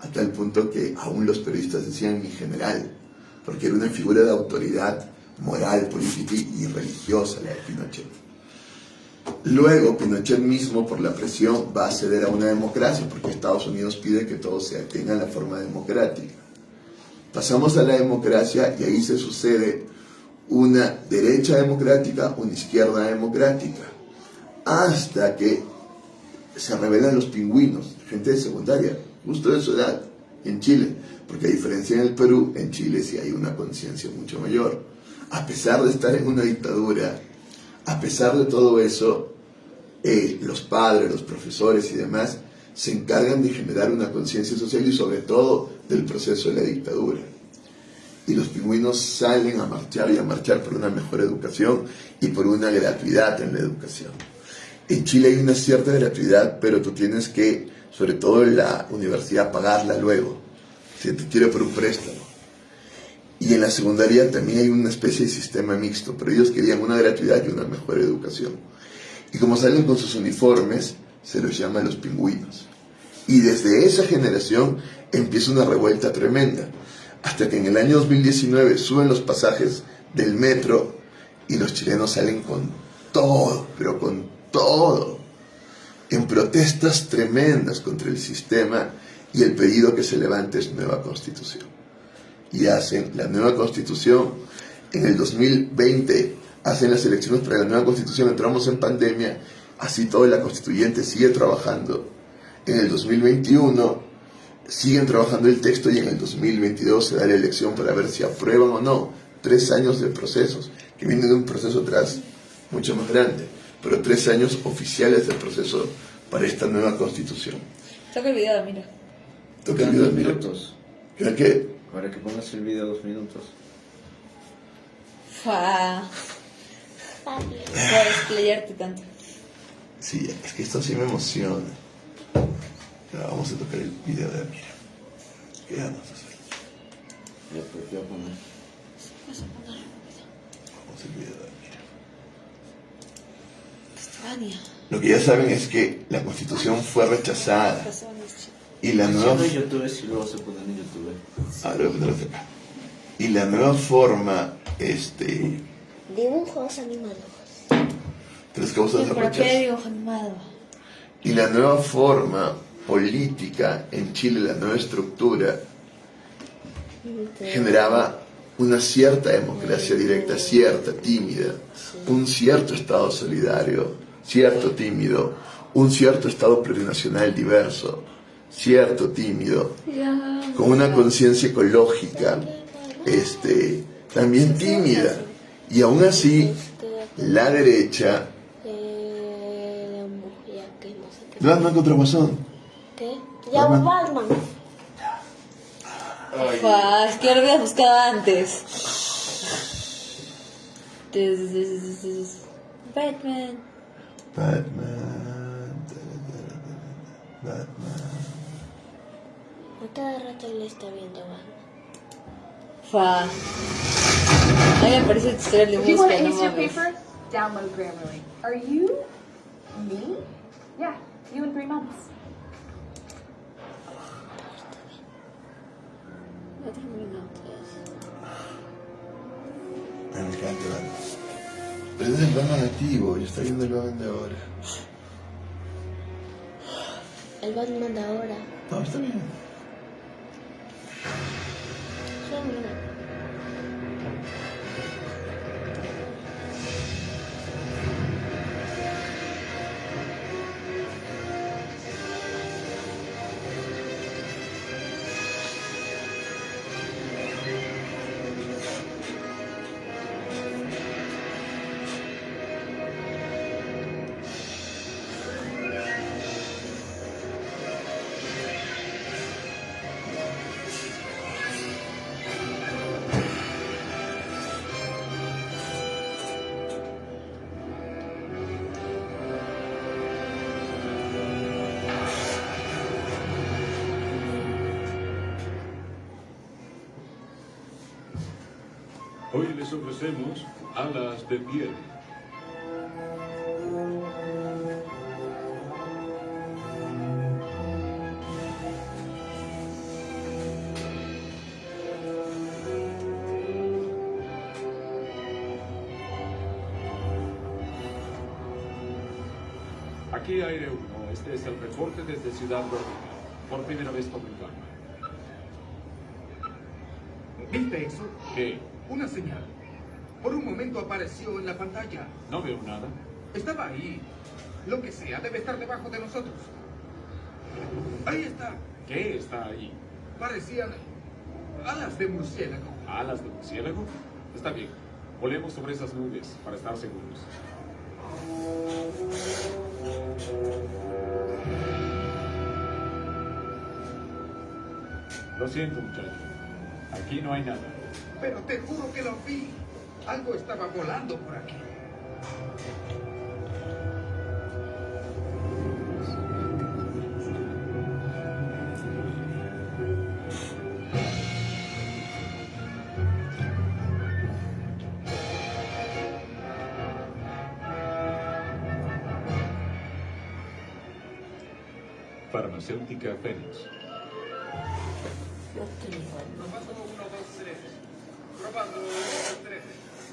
S3: a tal punto que aún los periodistas decían mi general, porque era una figura de autoridad moral, política y religiosa, la de Pinochet. Luego, Pinochet mismo, por la presión, va a ceder a una democracia, porque Estados Unidos pide que todo tenga la forma democrática. Pasamos a la democracia y ahí se sucede una derecha democrática, una izquierda democrática, hasta que se revelan los pingüinos, gente de secundaria, justo de su edad, en Chile, porque a diferencia en el Perú, en Chile sí hay una conciencia mucho mayor. A pesar de estar en una dictadura, a pesar de todo eso, los padres, los profesores y demás se encargan de generar una conciencia social y sobre todo del proceso de la dictadura. Y los pingüinos salen a marchar y a marchar por una mejor educación y por una gratuidad en la educación. En Chile hay una cierta gratuidad, pero tú tienes que, sobre todo en la universidad, pagarla luego, si te quiere por un préstamo. Y en la secundaria también hay una especie de sistema mixto, pero ellos querían una gratuidad y una mejor educación. Y como salen con sus uniformes, se los llama los pingüinos. Y desde esa generación empieza una revuelta tremenda, hasta que en el año 2019 suben los pasajes del metro y los chilenos salen con todo, pero con todo, en protestas tremendas contra el sistema, y el pedido que se levante es nueva constitución. Y hacen la nueva constitución. En el 2020 hacen las elecciones para la nueva constitución, entramos en pandemia, así toda la constituyente sigue trabajando. En el 2021 siguen trabajando el texto y en el 2022 se da la elección para ver si aprueban o no. 3 años de procesos, que vienen de un proceso atrás mucho más grande, pero 3 años oficiales del proceso para esta nueva constitución.
S5: Toca el video, mira.
S3: Toca el video,
S2: 2
S3: mira.
S2: minutos.
S3: ¿Qué?
S2: Para que pongas el video 2 minutos.
S5: Por explayarte tanto.
S3: Sí, es que esto sí me emociona. Ya, vamos a tocar el video de Amira. ¿Qué vamos a hacer?
S2: Ya, pues, ya poner.
S3: Vamos al video de Amira.
S5: Estefania.
S3: Lo que ya saben es que la constitución fue rechazada. Y la nueva...
S2: En YouTube, si luego se pone en YouTube.
S3: Ah, lo voy a poner acá. Y la nueva forma,
S6: Dibujos animados.
S3: 3 causas de
S5: ¿Por qué
S3: rechazo.
S5: dibujo animado?
S3: Y la nueva forma política en Chile, la nueva estructura, generaba una cierta democracia directa, cierta, tímida, un cierto Estado solidario, cierto, tímido, un cierto Estado plurinacional diverso, cierto, tímido, con una conciencia ecológica, también tímida. Y aún así, la derecha... Batman contra Guasón.
S6: ¿Qué? Ya Batman.
S5: Es que lo habías buscado antes. Batman.
S6: A cada rato le está viendo Batman.
S5: A mí me parece tutorial de
S12: If you want
S5: música,
S12: to
S5: no
S12: ace your
S5: mames.
S12: paper, download Grammarly. Are you me? Yeah, you in 3 months.
S3: Me encanta Batman. Pero ese es el Batman nativo, yo estoy viendo el Batman de ahora.
S6: El Batman de ahora.
S3: No, está bien.
S13: Hoy les ofrecemos alas de piel. Aquí Aire 1, este es el reporte desde Ciudad Gótica. Por primera vez comunicando.
S11: ¿Viste eso?
S13: ¿Qué?
S11: Una señal. Por un momento apareció en la pantalla.
S13: No veo nada.
S11: Estaba ahí. Lo que sea, debe estar debajo de nosotros. Ahí está.
S13: ¿Qué está ahí?
S11: Parecían alas de murciélago.
S13: ¿Alas de murciélago? Está bien. Volemos sobre esas nubes para estar seguros. Lo siento, muchacho. Aquí no hay nada.
S11: Pero te juro que lo vi. Algo estaba volando por aquí.
S13: Farmacéutica Fénix.
S11: Probando 1, 2, 3. Probando 1, 2, 3.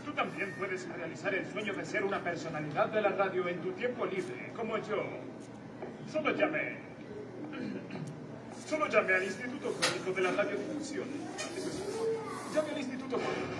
S14: Tú también puedes realizar el sueño de ser una personalidad de la radio en tu tiempo libre, como yo. Solo llame al Instituto Crónico de la Radiodifusión. Llame al Instituto Crónico.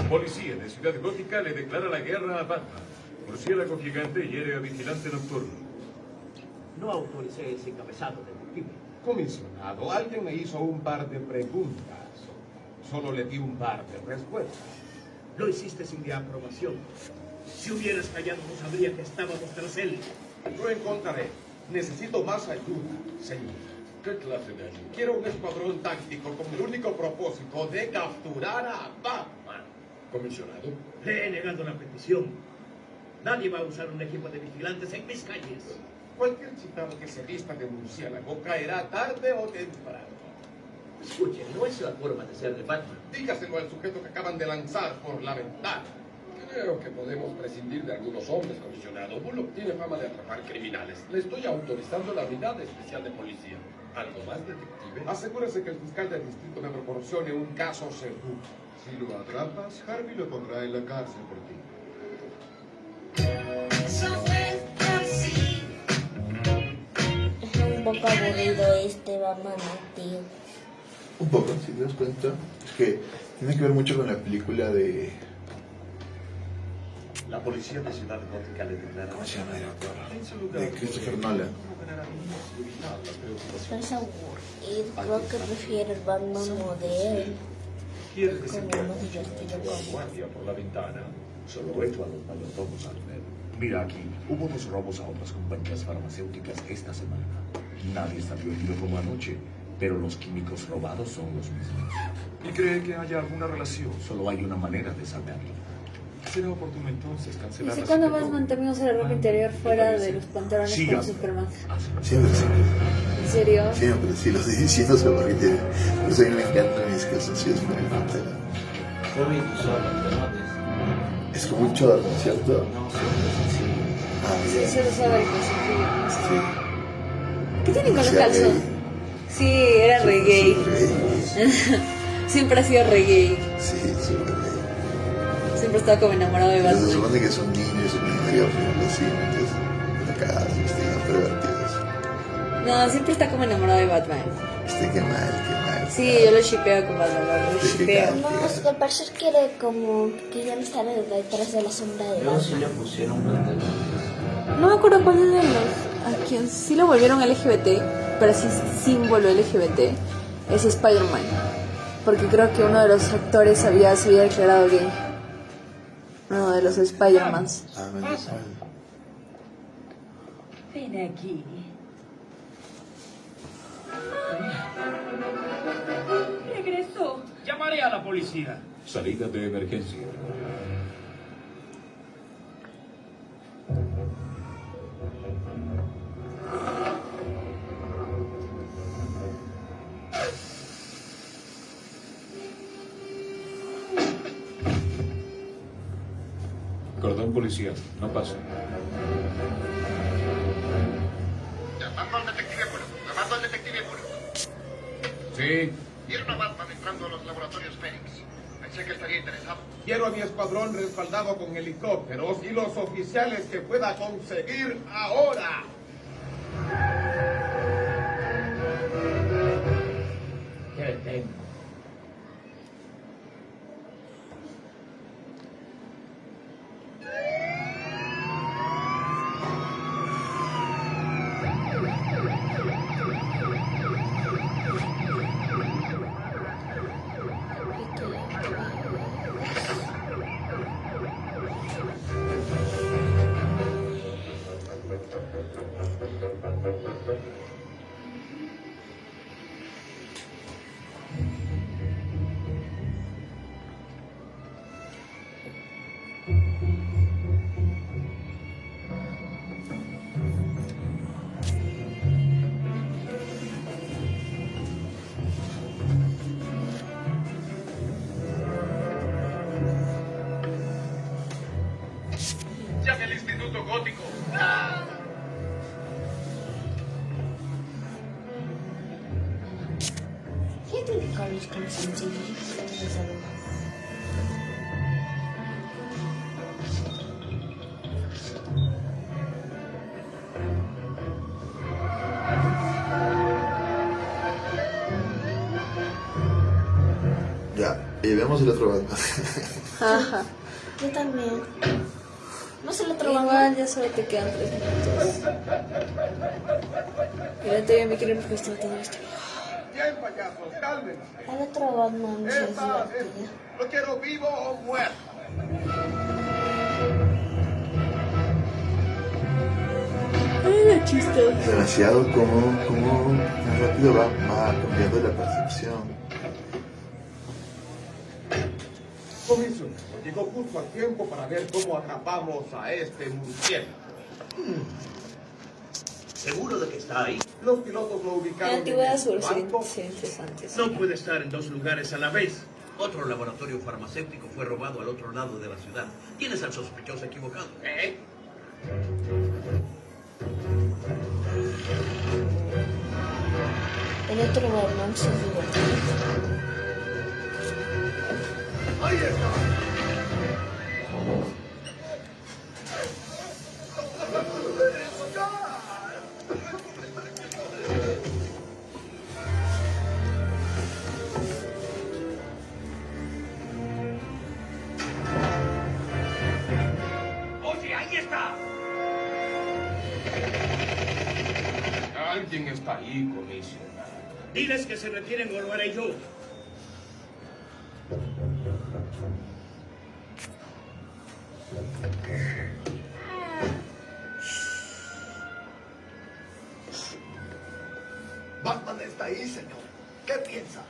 S13: Policía de Ciudad Gótica le declara la guerra a Batman. Murciélago gigante hiere a vigilante nocturno.
S15: No autoricé ese encabezado, detective.
S16: Comisionado, alguien me hizo un par de preguntas. Solo le di un par de respuestas.
S15: Lo hiciste sin mi aprobación. Si hubieras callado, no sabría que estábamos tras él.
S16: Lo encontraré. Necesito más ayuda, señor.
S13: ¿Qué clase de ayuda?
S16: Quiero un escuadrón táctico con el único propósito de capturar a Batman.
S13: Comisionado.
S15: Le he negado la petición. Nadie va a usar un equipo de vigilantes en mis calles.
S16: Cualquier chitado que se vista de murciélago caerá tarde o temprano.
S15: Escuche, no es la forma de ser de Batman.
S16: Dígaselo al sujeto que acaban de lanzar por la ventana. Creo que podemos prescindir de algunos hombres, comisionado. Bullock tiene fama de atrapar criminales. Le estoy autorizando la unidad especial de policía. ¿Algo más, detective? Asegúrese que el fiscal del distrito me proporcione un caso seguro.
S17: Si lo atrapas, Harvey lo pondrá en la cárcel por ti.
S6: Es un poco aburrido este Batman, tío.
S3: Un poco, si te das cuenta. Es que tiene que ver mucho con la película de...
S15: La policía de Ciudad Gótica le declara...
S3: ¿Cómo se llama el actor? De Christopher Nolan.
S6: Pero es aburrido. Creo que prefiero el Batman moderno.
S13: ¿Quieres decir
S6: Como
S13: que
S6: más divertido
S13: la
S6: como...
S13: guardia por la ventana? Solo esto a los mayordomos al ver. Mira aquí, hubo 2 robos a otras compañías farmacéuticas esta semana. Nadie salió herido como anoche, pero los químicos robados son los mismos. ¿Y cree que haya alguna relación? Solo hay una manera de saberlo. Será oportuno entonces cancelar
S5: ¿Desde
S13: la
S5: cuándo
S13: cita
S5: Batman
S13: con-
S5: también usa la ropa interior fuera de los pantalones
S13: Sí,
S5: como
S13: Batman.
S5: Superman?
S3: Siempre,
S5: ¿En serio?
S3: siempre. Sí, lo estoy diciendo sobre que por eso a mí me encantan mis calzoncillos con el pantalón.
S2: Hobbit usó pantalones.
S3: Es como un chorro, ¿cierto?
S2: No, sí.
S3: Ah,
S5: Sí,
S3: bien.
S5: se usaba el calzoncillo.
S3: Sí.
S5: ¿Qué tienen con los
S3: Sea
S5: calzones?
S3: gay.
S5: Sí, era re gay. Siempre ha sido re gay.
S3: Sí, súper gay.
S5: Siempre estaba como enamorado de
S3: Pero se
S5: Batman.
S3: supone que es un niño, es un niño así, entonces la cagada, están pervertidos.
S5: No, siempre está como enamorado de Batman.
S3: Qué mal.
S5: Sí, yo lo shipeo con Batman, lo shipeo.
S6: No, lo que pasa es que era como que ya no estaba detrás de la sombra de
S2: Luego sí
S6: Batman.
S2: le pusieron pantalones.
S5: No me acuerdo cuál de los... A quien sí lo volvieron LGBT, pero sí símbolo LGBT, es Spider-Man. Porque creo que uno de los actores se había declarado gay. No, de los Spider-Mans.
S3: Ah, menos mal.
S18: Ven aquí. Regresó.
S15: Llamaré a la policía.
S13: Salida de emergencia. Cordón policial, no pasa.
S11: Llamando al detective Bullock. Llamando al detective Bullock.
S13: Sí.
S11: Vieron a Batman entrando a los laboratorios Phoenix. Pensé que estaría interesado.
S14: Quiero a mi escuadrón respaldado con helicópteros y los oficiales que pueda conseguir ahora.
S15: ¿Qué tengo?
S11: Llame al Instituto Gótico.
S6: Fíjate que Carlos Constantine.
S3: Ya, y vemos el otro Batman.
S5: Ajá.
S6: Yo también. No se lo
S5: Igual ya solo te quedan 3 minutos. Y la TV me quiere porque está todo esto.
S14: Bien, payasos, cálmense.
S6: El otro Batman sí es
S14: Esta es,
S6: divertido.
S14: lo quiero vivo o muerto.
S5: Ay, chistoso.
S3: Demasiado como tan rápido va cambiando la percepción.
S14: Comisionado, llegó justo a tiempo para ver cómo atrapamos a este murciélago.
S15: ¿Seguro de que está ahí?
S14: Los pilotos lo
S5: En
S14: ubicaron
S5: la antigüedad
S14: el
S5: seguro
S14: banco.
S5: sería interesante.
S15: No puede estar en 2 lugares a la vez.
S19: Otro laboratorio farmacéutico fue robado al otro lado de la ciudad. Tienes al sospechoso equivocado.
S6: El otro Batman sí es divertido.
S14: ¡Ahí está!
S15: ¡Oye, ahí está!
S16: Alguien está ahí, comisionado.
S15: Diles que se retiren o lo haré yo.
S14: Batman está ahí, señor. ¿Qué piensa?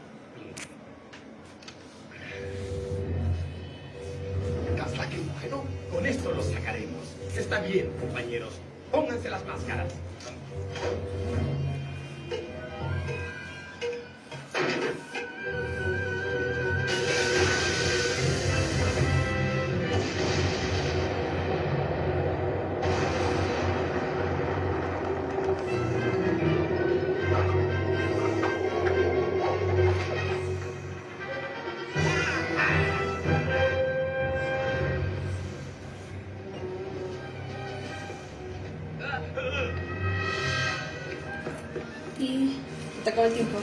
S14: ¿Gas lacrimógeno?
S15: Con esto lo sacaremos. Está bien, compañeros. Pónganse las máscaras.
S5: Y te acaba el tiempo.